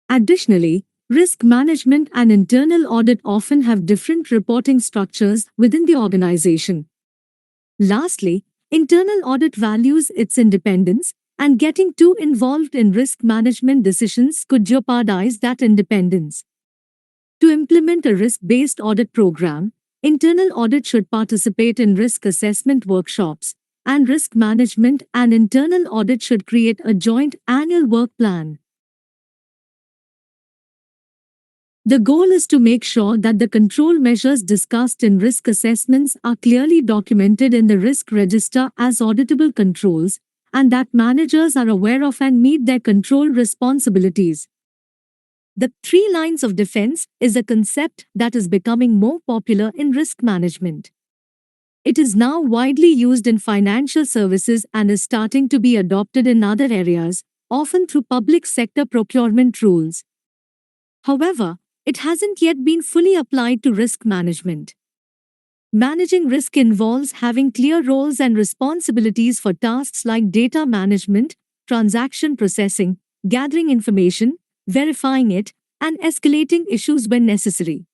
Additionally, risk management and internal audit often have different reporting structures within the organization. Lastly, internal audit values its independence, and getting too involved in risk management decisions could jeopardize that independence. To implement a risk-based audit program, internal audit should participate in risk assessment workshops, and risk management and internal audit should create a joint annual work plan. The goal is to make sure that the control measures discussed in risk assessments are clearly documented in the risk register as auditable controls, and that managers are aware of and meet their control responsibilities. The three lines of defense is a concept that is becoming more popular in risk management. It is now widely used in financial services and is starting to be adopted in other areas, often through public sector procurement rules. However, it hasn't yet been fully applied to risk management. Managing risk involves having clear roles and responsibilities for tasks like data management, transaction processing, gathering information, verifying it, and escalating issues when necessary.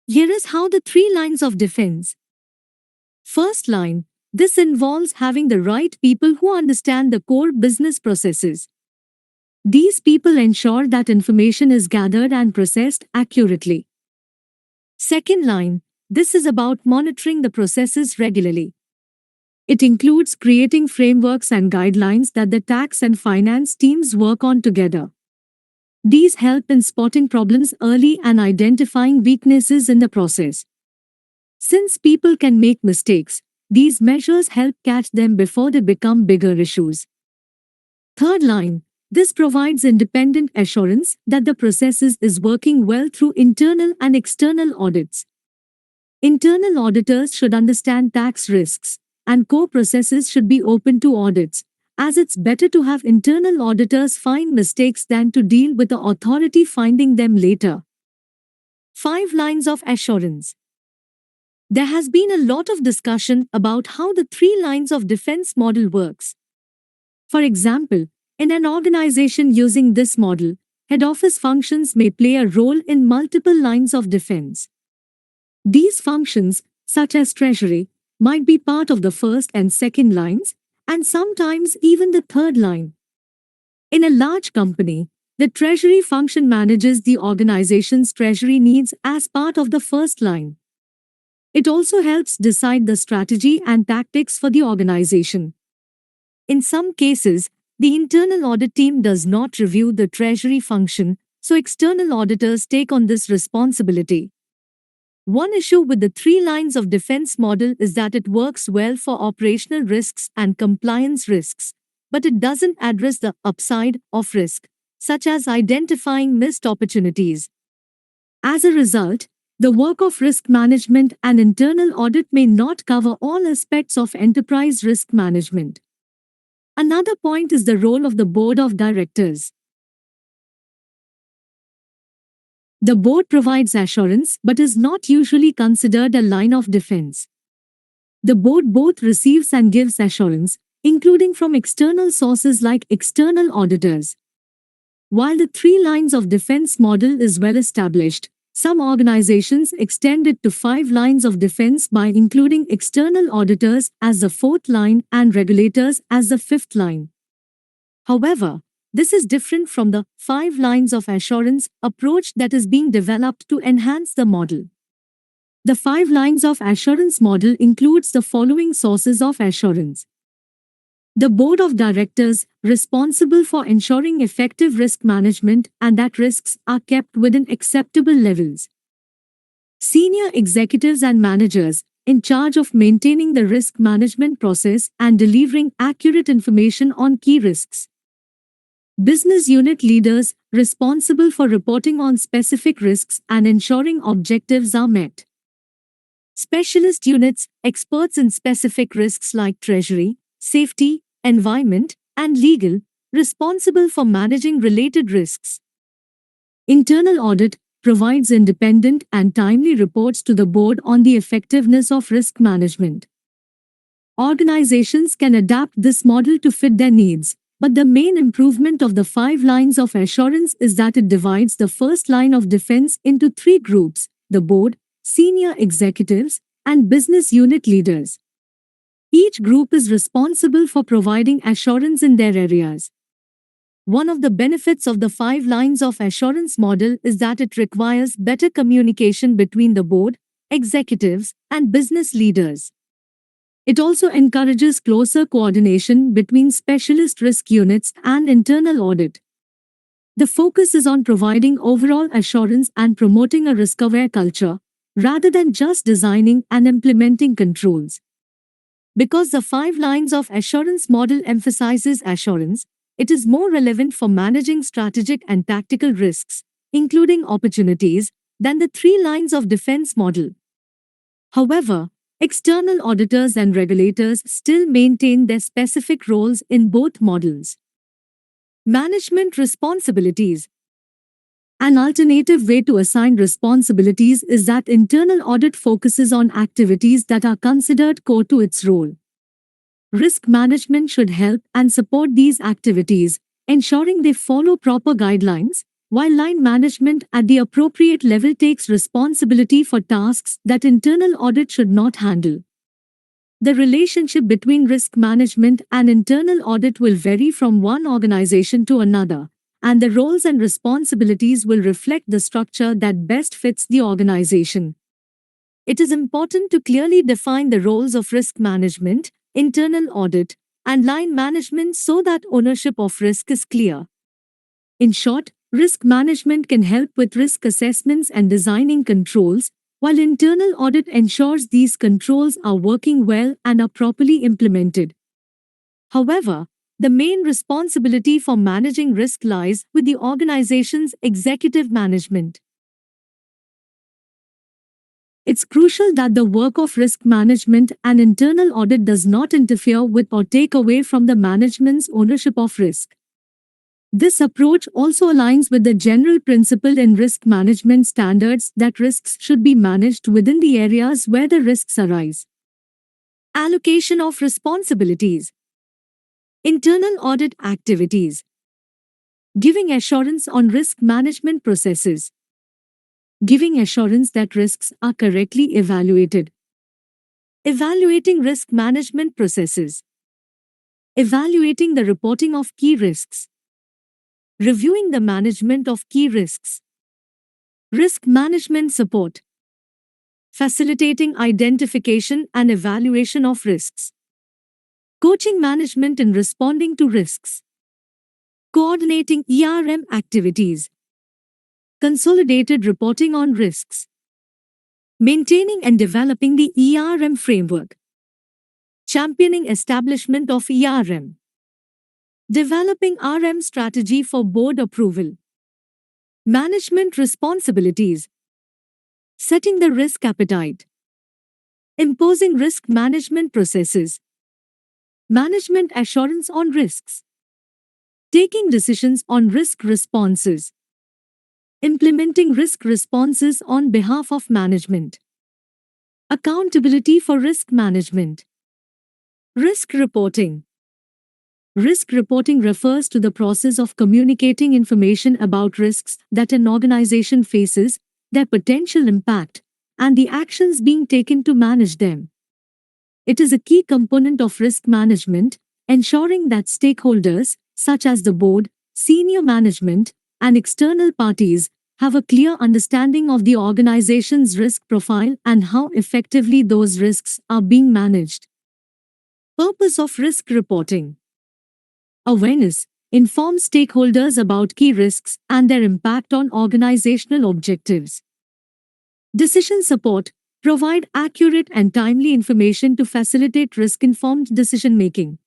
Here is how the three lines of defense. First line, this involves having the right people who understand the core business processes. These people ensure that information is gathered and processed accurately. Second line, this is about monitoring the processes regularly. It includes creating frameworks and guidelines that the tax and finance teams work on together. These help in spotting problems early and identifying weaknesses in the process. Since people can make mistakes, these measures help catch them before they become bigger issues. Third line, this provides independent assurance that the processes is working well through internal and external audits. Internal auditors should understand tax risks, and core processes should be open to audits, as it's better to have internal auditors find mistakes than to deal with the authority finding them later. 5 lines of assurance. There has been a lot of discussion about how the 3 lines of defense model works. For example, in an organization using this model, head office functions may play a role in multiple lines of defense. These functions, such as treasury, might be part of the first and second lines, and sometimes even the third line. In a large company, the treasury function manages the organization's treasury needs as part of the first line. It also helps decide the strategy and tactics for the organization. In some cases, the internal audit team does not review the treasury function, so external auditors take on this responsibility. One issue with the 3 lines of defense model is that it works well for operational risks and compliance risks, but it doesn't address the upside of risk, such as identifying missed opportunities. As a result, the work of risk management and internal audit may not cover all aspects of enterprise risk management. Another point is the role of the board of directors. The board provides assurance but is not usually considered a line of defense. The board both receives and gives assurance, including from external sources like external auditors. While the 3 lines of defense model is well established, some organizations extend it to 5 lines of defense by including external auditors as the 4th line and regulators as the 5th line. However, this is different from the 5 lines of assurance approach that is being developed to enhance the model. The 5 lines of assurance model includes the following sources of assurance. The board of directors, responsible for ensuring effective risk management and that risks are kept within acceptable levels. Senior executives and managers, in charge of maintaining the risk management process and delivering accurate information on key risks. Business unit leaders, responsible for reporting on specific risks and ensuring objectives are met. Specialist units, experts in specific risks like treasury, safety, environment, and legal, responsible for managing related risks. Internal audit, provides independent and timely reports to the board on the effectiveness of risk management. Organizations can adapt this model to fit their needs, but the main improvement of the 5 lines of assurance is that it divides the first line of defense into 3 groups: the board, senior executives, and business unit leaders. Each group is responsible for providing assurance in their areas. One of the benefits of the 5 lines of assurance model is that it requires better communication between the board, executives, and business leaders. It also encourages closer coordination between specialist risk units and internal audit. The focus is on providing overall assurance and promoting a risk-aware culture, rather than just designing and implementing controls. Because the 5 lines of assurance model emphasizes assurance, it is more relevant for managing strategic and tactical risks, including opportunities, than the 3 lines of defense model. However, external auditors and regulators still maintain their specific roles in both models. Management responsibilities. An alternative way to assign responsibilities is that internal audit focuses on activities that are considered core to its role. Risk management should help and support these activities, ensuring they follow proper guidelines, while line management at the appropriate level takes responsibility for tasks that internal audit should not handle. The relationship between risk management and internal audit will vary from one organization to another, and the roles and responsibilities will reflect the structure that best fits the organization. It is important to clearly define the roles of risk management, internal audit, and line management so that ownership of risk is clear. In short, risk management can help with risk assessments and designing controls, while internal audit ensures these controls are working well and are properly implemented. However, the main responsibility for managing risk lies with the organization's executive management. It's crucial that the work of risk management and internal audit does not interfere with or take away from the management's ownership of risk. This approach also aligns with the general principle in risk management standards that risks should be managed within the areas where the risks arise. Allocation of responsibilities. Internal audit activities. Giving assurance on risk management processes. Giving assurance that risks are correctly evaluated. Evaluating risk management processes. Evaluating the reporting of key risks. Reviewing the management of key risks. Risk management support. Facilitating identification and evaluation of risks. Coaching management in responding to risks. Coordinating ERM activities. Consolidated reporting on risks. Maintaining and developing the ERM framework. Championing establishment of ERM. Developing RM strategy for board approval. Management responsibilities. Setting the risk appetite. Imposing risk management processes. Management assurance on risks. Taking decisions on risk responses. Implementing risk responses on behalf of management. Accountability for risk management. Risk reporting. Risk reporting refers to the process of communicating information about risks that an organization faces, their potential impact, and the actions being taken to manage them. It is a key component of risk management, ensuring that stakeholders, such as the board, senior management, and external parties, have a clear understanding of the organization's risk profile and how effectively those risks are being managed. Purpose of risk reporting. Awareness. Inform stakeholders about key risks and their impact on organizational objectives. Decision support. Provide accurate and timely information to facilitate risk-informed decision-making.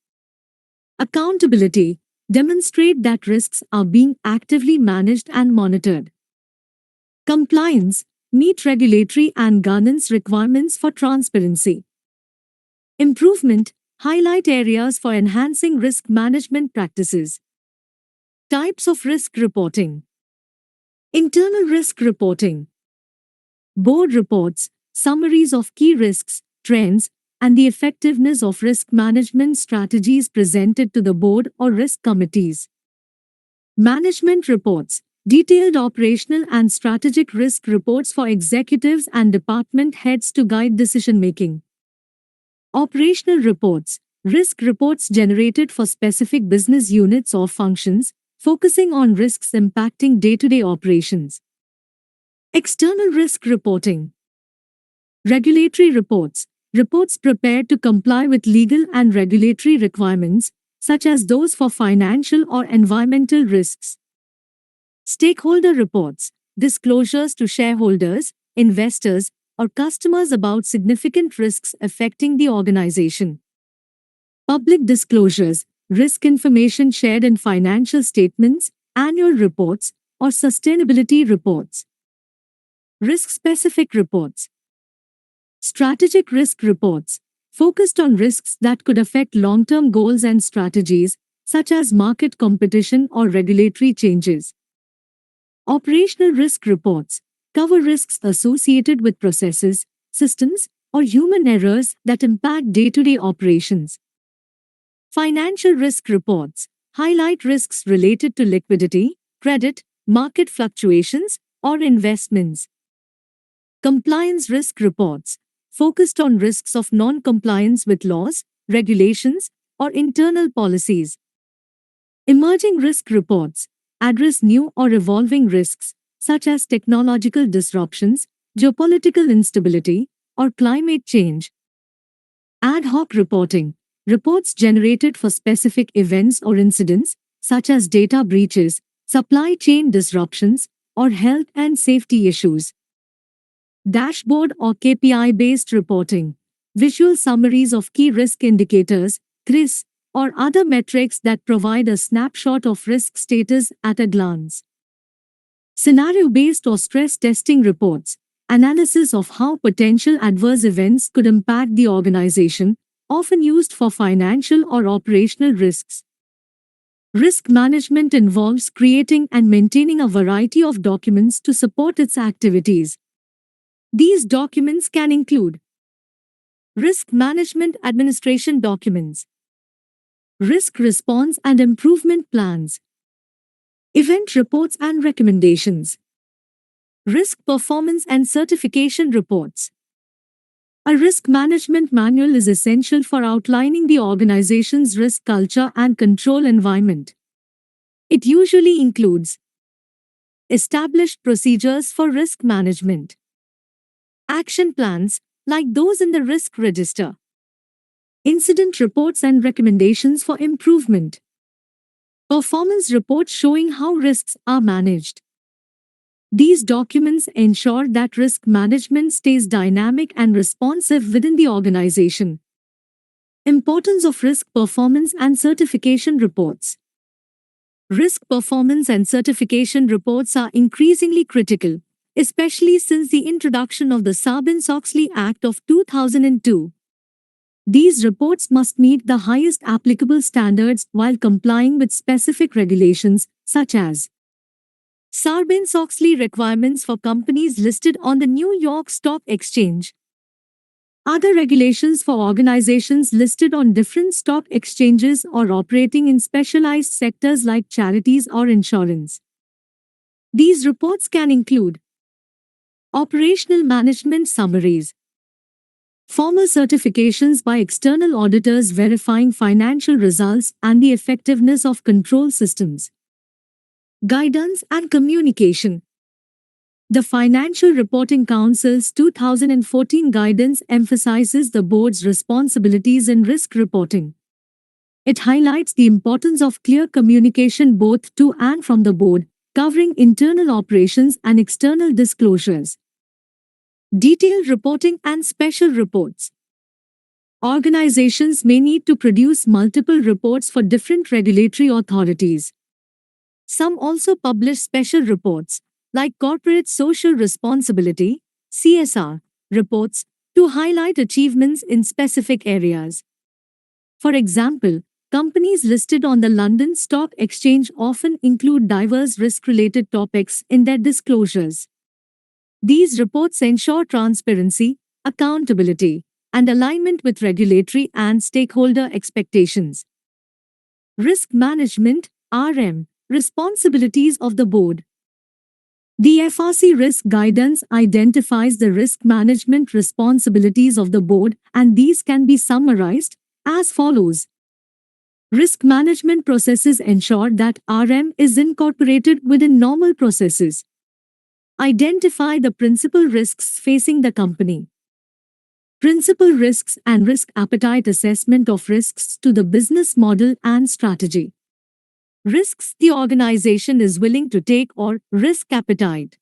Accountability. Demonstrate that risks are being actively managed and monitored. Compliance. Meet regulatory and governance requirements for transparency. Improvement. Highlight areas for enhancing risk management practices. Types of risk reporting. Internal risk reporting. Board reports summaries of key risks, trends, and the effectiveness of risk management strategies presented to the board or risk committees. Management reports detailed operational and strategic risk reports for executives and department heads to guide decision making. Operational reports risk reports generated for specific business units or functions, focusing on risks impacting day-to-day operations. External risk reporting. Regulatory reports reports prepared to comply with legal and regulatory requirements, such as those for financial or environmental risks. Stakeholder reports disclosures to shareholders, investors, or customers about significant risks affecting the organization. Public disclosures risk information shared in financial statements, annual reports, or sustainability reports. Risk-specific reports. Strategic risk reports focused on risks that could affect long-term goals and strategies, such as market competition or regulatory changes. Operational risk reports cover risks associated with processes, systems, or human errors that impact day-to-day operations. Financial risk reports highlight risks related to liquidity, credit, market fluctuations, or investments. Compliance risk reports focused on risks of non-compliance with laws, regulations, or internal policies. Emerging risk reports address new or evolving risks, such as technological disruptions, geopolitical instability, or climate change. Ad hoc reporting reports generated for specific events or incidents, such as data breaches, supply chain disruptions, or health and safety issues. Dashboard or KPI-based reporting visual summaries of key risk indicators, CRIS, or other metrics that provide a snapshot of risk status at a glance. Scenario-based or stress testing reports analysis of how potential adverse events could impact the organization, often used for financial or operational risks. Risk management involves creating and maintaining a variety of documents to support its activities. These documents can include risk management administration documents, risk response and improvement plans, event reports and recommendations, risk performance and certification reports. A risk management manual is essential for outlining the organization's risk culture and control environment. It usually includes established procedures for risk management, action plans, like those in the risk register, incident reports and recommendations for improvement, performance reports showing how risks are managed. These documents ensure that risk management stays dynamic and responsive within the organization. Importance of risk performance and certification reports. Risk performance and certification reports are increasingly critical, especially since the introduction of the Sarbanes-Oxley Act of 2002. These reports must meet the highest applicable standards while complying with specific regulations, such as Sarbanes-Oxley requirements for companies listed on the New York Stock Exchange, other regulations for organizations listed on different stock exchanges or operating in specialized sectors like charities or insurance. These reports can include operational management summaries, formal certifications by external auditors verifying financial results and the effectiveness of control systems, guidance and communication. The Financial Reporting Council's 2014 guidance emphasizes the board's responsibilities in risk reporting. It highlights the importance of clear communication both to and from the board, covering internal operations and external disclosures. Detailed reporting and special reports. Organizations may need to produce multiple reports for different regulatory authorities. Some also publish special reports, like Corporate Social Responsibility (CSR) reports, to highlight achievements in specific areas. For example, Companies listed on the London Stock Exchange often include diverse risk-related topics in their disclosures. These reports ensure transparency, accountability, and alignment with regulatory and stakeholder expectations. Risk Management (RM) Responsibilities of the Board. The FRC Risk Guidance identifies the risk management responsibilities of the board, and these can be summarized as follows. Risk management processes ensure that RM is incorporated within normal processes. Identify the principal risks facing the company. Principal risks and risk appetite assessment of risks to the business model and strategy. Risks the organization is willing to take or risk appetite.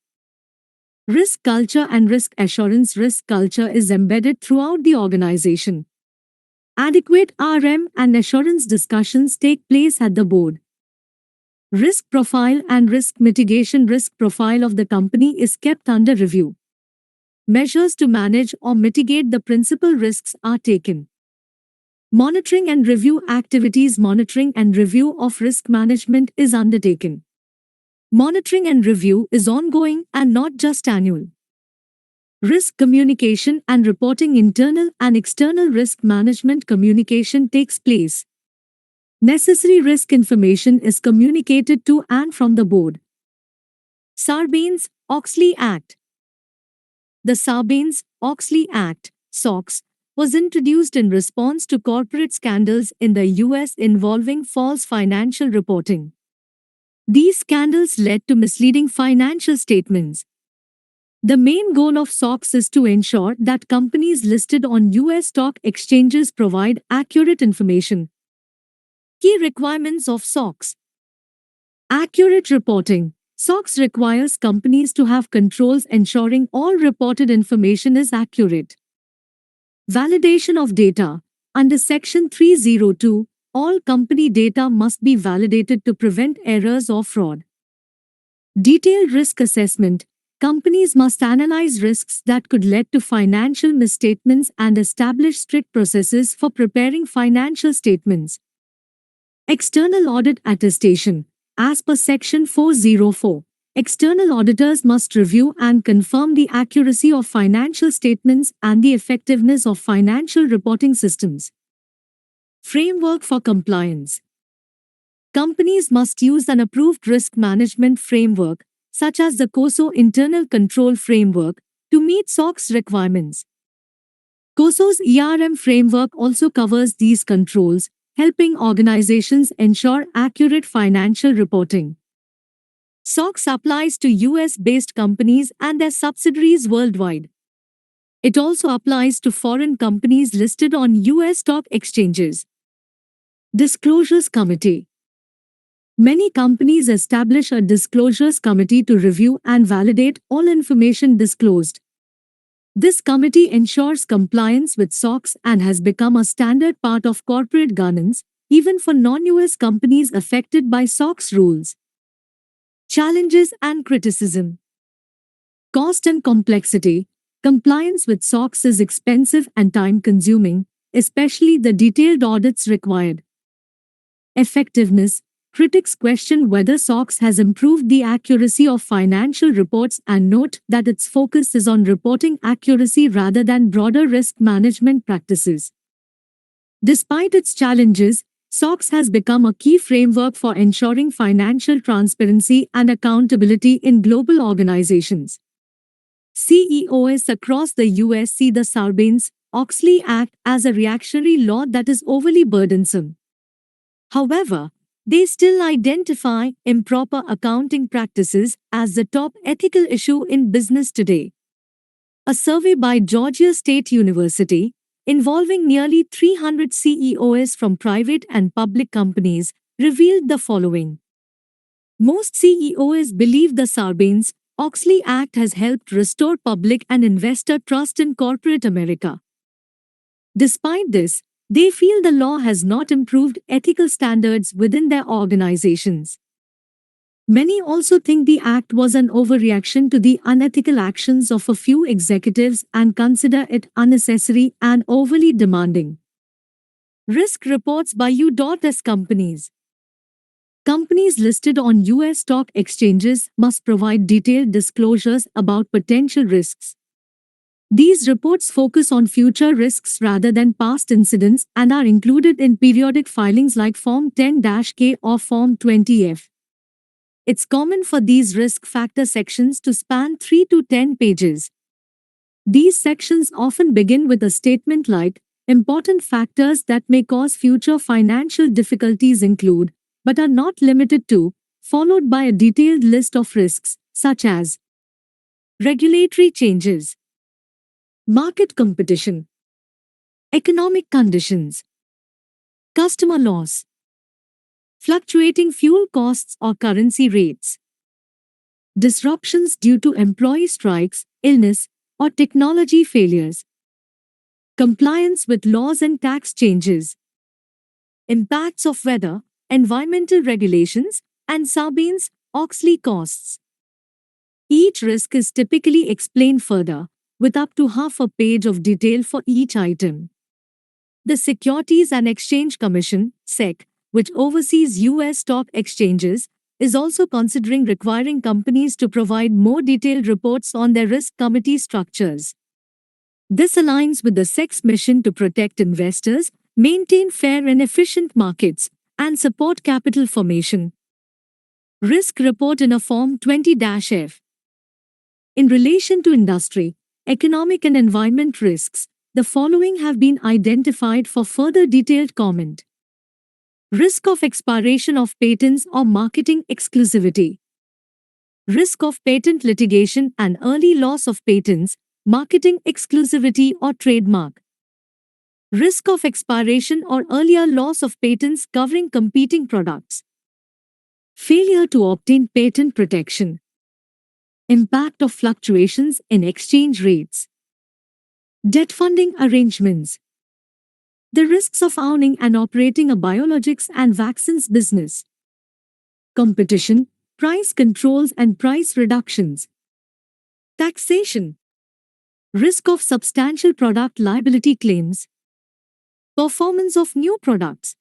Risk culture and risk assurance. Risk culture is embedded throughout the organization. Adequate RM and assurance discussions take place at the board. Risk profile and risk mitigation. Risk profile of the company is kept under review. Measures to manage or mitigate the principal risks are taken. Monitoring and review activities. Monitoring and review of risk management is undertaken. Monitoring and review is ongoing and not just annual. Risk communication and reporting. Internal and external risk management communication takes place. Necessary risk information is communicated to and from the board. Sarbanes-Oxley Act. The Sarbanes-Oxley Act, SOX, was introduced in response to corporate scandals in the US involving false financial reporting. These scandals led to misleading financial statements. The main goal of SOX is to ensure that companies listed on US stock exchanges provide accurate information. Key requirements of SOX. Accurate reporting. SOX requires companies to have controls ensuring all reported information is accurate. Validation of data. Under Section 302, all company data must be validated to prevent errors or fraud. Detailed risk assessment. Companies must analyze risks that could lead to financial misstatements and establish strict processes for preparing financial statements. External audit attestation. As per Section 404, external auditors must review and confirm the accuracy of financial statements and the effectiveness of financial reporting systems. Framework for compliance. Companies must use an approved risk management framework, such as the COSO Internal Control Framework, to meet SOX requirements. COSO's ERM framework also covers these controls, helping organizations ensure accurate financial reporting. SOX applies to US-based companies and their subsidiaries worldwide. It also applies to foreign companies listed on US stock exchanges. Disclosures Committee. Many companies establish a disclosures committee to review and validate all information disclosed. This committee ensures compliance with SOX and has become a standard part of corporate governance, even for non-US companies affected by SOX rules. Challenges and criticism. Cost and complexity. Compliance with SOX is expensive and time-consuming, especially the detailed audits required. Effectiveness. Critics question whether SOX has improved the accuracy of financial reports and note that its focus is on reporting accuracy rather than broader risk management practices. Despite its challenges, SOX has become a key framework for ensuring financial transparency and accountability in global organizations. CEOs across the US see the Sarbanes-Oxley Act as a reactionary law that is overly burdensome. However, they still identify improper accounting practices as the top ethical issue in business today. A survey by Georgia State University, involving nearly 300 CEOs from private and public companies, revealed the following. Most CEOs believe the Sarbanes-Oxley Act has helped restore public and investor trust in corporate America. Despite this, they feel the law has not improved ethical standards within their organizations. Many also think the act was an overreaction to the unethical actions of a few executives and consider it unnecessary and overly demanding. Risk reports by U.S. companies. Companies listed on U.S. stock exchanges must provide detailed disclosures about potential risks. These reports focus on future risks rather than past incidents and are included in periodic filings like Form 10-K or Form 20-F. It's common for these risk factor sections to span 3 to 10 pages. These sections often begin with a statement like, important factors that may cause future financial difficulties include, but are not limited to, followed by a detailed list of risks, such as regulatory changes, market competition, economic conditions, customer loss, fluctuating fuel costs or currency rates, disruptions due to employee strikes, illness, or technology failures, compliance with laws and tax changes, impacts of weather, environmental regulations, and Sarbanes-Oxley costs. Each risk is typically explained further, with up to half a page of detail for each item. The Securities and Exchange Commission, SEC, which oversees U.S. stock exchanges, is also considering requiring companies to provide more detailed reports on their risk committee structures. This aligns with the SEC's mission to protect investors, maintain fair and efficient markets, and support capital formation. Risk report in a Form 20-F. In relation to industry, economic and environment risks, the following have been identified for further detailed comment. Risk of expiration of patents or marketing exclusivity. Risk of patent litigation and early loss of patents, marketing exclusivity or trademark. Risk of expiration or earlier loss of patents covering competing products. Failure to obtain patent protection. Impact of fluctuations in exchange rates. Debt funding arrangements. The risks of owning and operating a biologics and vaccines business. Competition, price controls and price reductions. Taxation. Risk of substantial product liability claims. Performance of new products.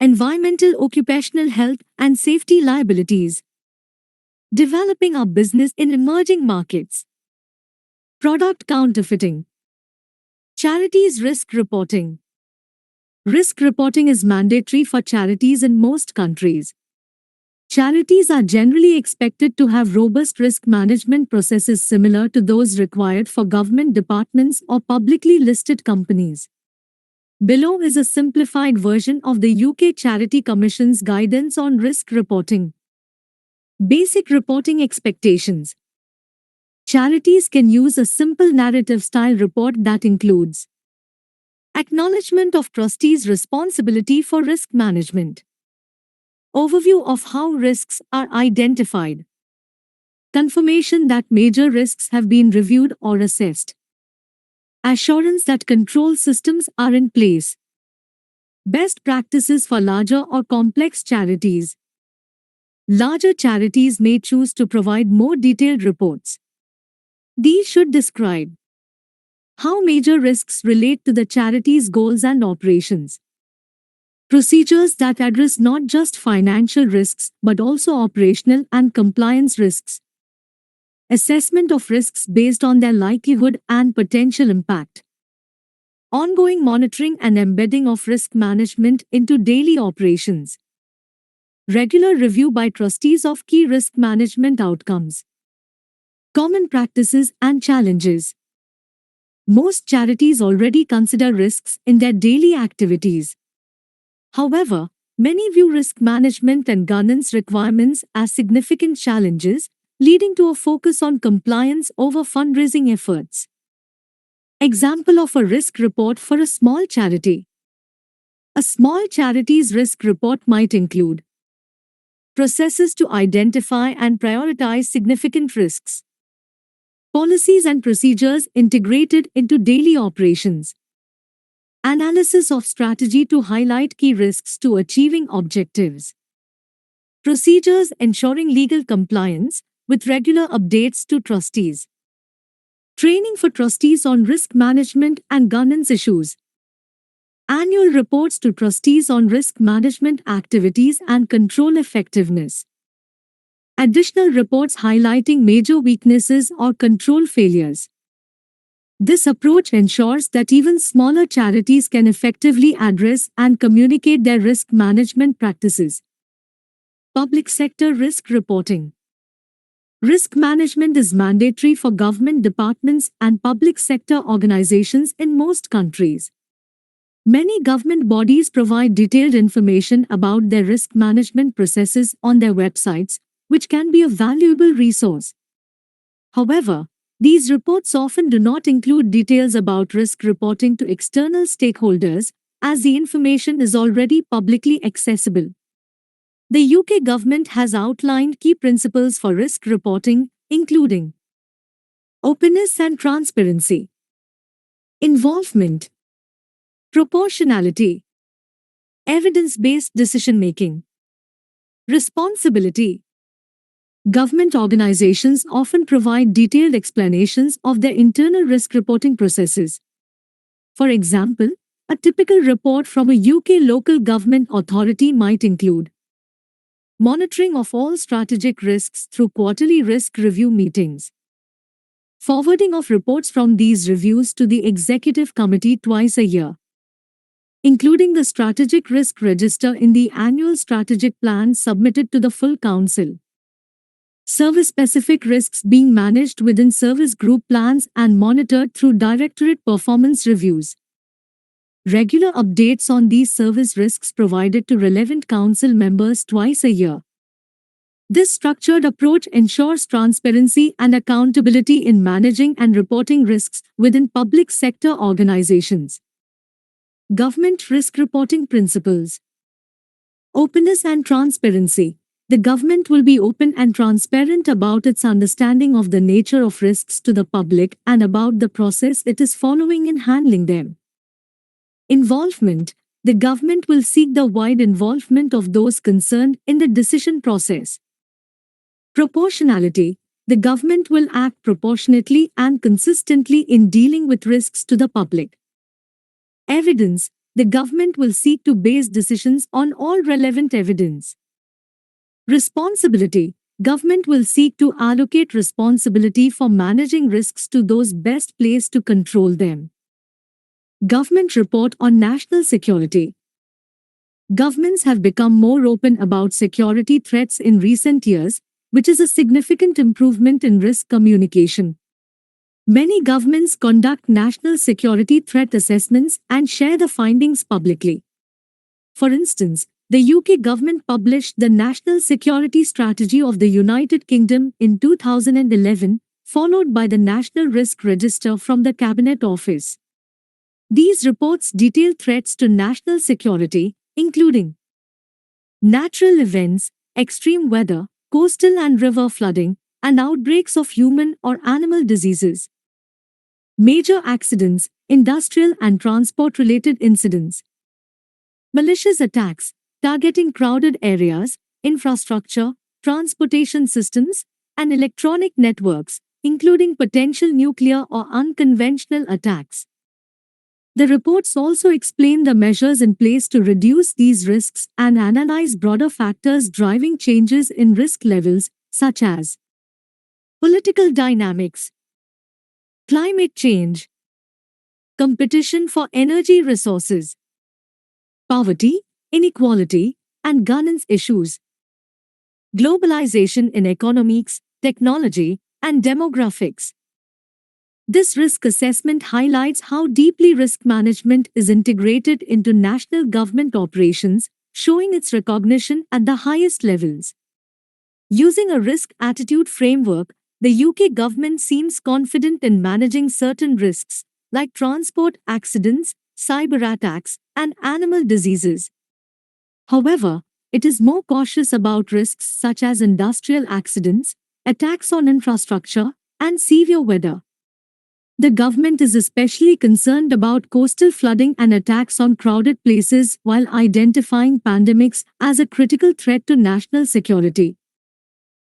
Environmental occupational health and safety liabilities. Developing our business in emerging markets. Product counterfeiting. Charities risk reporting. Risk reporting is mandatory for charities in most countries. Charities are generally expected to have robust risk management processes similar to those required for government departments or publicly listed companies. Below is a simplified version of the UK Charity Commission's guidance on risk reporting. Basic reporting expectations. Charities can use a simple narrative-style report that includes acknowledgement of trustees' responsibility for risk management, overview of how risks are identified, confirmation that major risks have been reviewed or assessed, assurance that control systems are in place, best practices for larger or complex charities. Larger charities may choose to provide more detailed reports. These should describe how major risks relate to the charity's goals and operations, procedures that address not just financial risks but also operational and compliance risks, assessment of risks based on their likelihood and potential impact, ongoing monitoring and embedding of risk management into daily operations, regular review by trustees of key risk management outcomes, common practices and challenges. Most charities already consider risks in their daily activities. However, many view risk management and governance requirements as significant challenges, leading to a focus on compliance over fundraising efforts. Example of a risk report for a small charity. A small charity's risk report might include processes to identify and prioritize significant risks, policies and procedures integrated into daily operations, analysis of strategy to highlight key risks to achieving objectives, procedures ensuring legal compliance with regular updates to trustees, training for trustees on risk management and governance issues, Annual reports to trustees on risk management activities and control effectiveness. Additional reports highlighting major weaknesses or control failures. This approach ensures that even smaller charities can effectively address and communicate their risk management practices. Public sector risk reporting. Risk management is mandatory for government departments and public sector organizations in most countries. Many government bodies provide detailed information about their risk management processes on their websites, which can be a valuable resource. However, these reports often do not include details about risk reporting to external stakeholders, as the information is already publicly accessible. The UK government has outlined key principles for risk reporting, including openness and transparency, involvement, proportionality, evidence-based decision-making, responsibility. Government organizations often provide detailed explanations of their internal risk reporting processes. For example, a typical report from a UK local government authority might include monitoring of all strategic risks through quarterly risk review meetings, forwarding of reports from these reviews to the Executive Committee twice a year, including the strategic risk register in the annual strategic plan submitted to the full council, service-specific risks being managed within service group plans and monitored through directorate performance reviews, regular updates on these service risks provided to relevant council members twice a year. This structured approach ensures transparency and accountability in managing and reporting risks within public sector organizations. Government risk reporting principles. Openness and transparency. The government will be open and transparent about its understanding of the nature of risks to the public and about the process it is following in handling them. Involvement. The government will seek the wide involvement of those concerned in the decision process. Proportionality. The government will act proportionately and consistently in dealing with risks to the public. Evidence. The government will seek to base decisions on all relevant evidence. Responsibility. Government will seek to allocate responsibility for managing risks to those best placed to control them. Government report on national security. Governments have become more open about security threats in recent years, which is a significant improvement in risk communication. Many governments conduct national security threat assessments and share the findings publicly. For instance, the UK government published the National Security Strategy of the United Kingdom in 2011, followed by the National Risk Register from the Cabinet Office. These reports detail threats to national security, including natural events, extreme weather, coastal and river flooding, and outbreaks of human or animal diseases, major accidents, industrial and transport-related incidents, malicious attacks, targeting crowded areas, infrastructure, transportation systems, and electronic networks, including potential nuclear or unconventional attacks. The reports also explain the measures in place to reduce these risks and analyze broader factors driving changes in risk levels, such as political dynamics, climate change, competition for energy resources, poverty, inequality, and governance issues, globalization in economics, technology, and demographics. This risk assessment highlights how deeply risk management is integrated into national government operations, showing its recognition at the highest levels. Using a risk attitude framework, the UK government seems confident in managing certain risks, like transport accidents, cyber attacks, and animal diseases. However, it is more cautious about risks such as industrial accidents, attacks on infrastructure, and severe weather. The government is especially concerned about coastal flooding and attacks on crowded places while identifying pandemics as a critical threat to national security.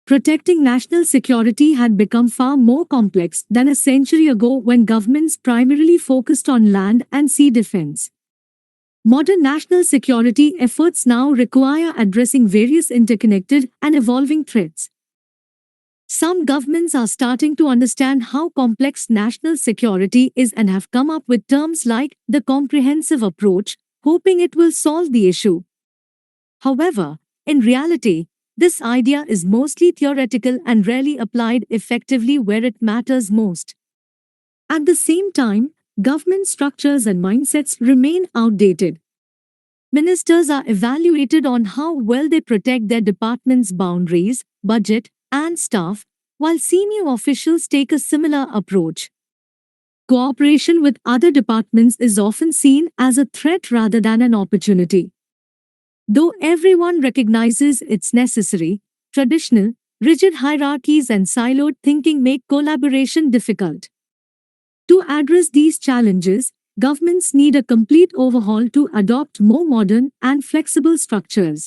Protecting national security had become far more complex than a century ago when governments primarily focused on land and sea defense. Modern national security efforts now require addressing various interconnected and evolving threats. Some governments are starting to understand how complex national security is and have come up with terms like the comprehensive approach, hoping it will solve the issue. However, in reality, this idea is mostly theoretical and rarely applied effectively where it matters most. At the same time, government structures and mindsets remain outdated. Ministers are evaluated on how well they protect their department's boundaries, budget, and staff, while senior officials take a similar approach. Cooperation with other departments is often seen as a threat rather than an opportunity. Though everyone recognizes it's necessary, traditional, rigid hierarchies and siloed thinking make collaboration difficult. To address these challenges, governments need a complete overhaul to adopt more modern and flexible structures.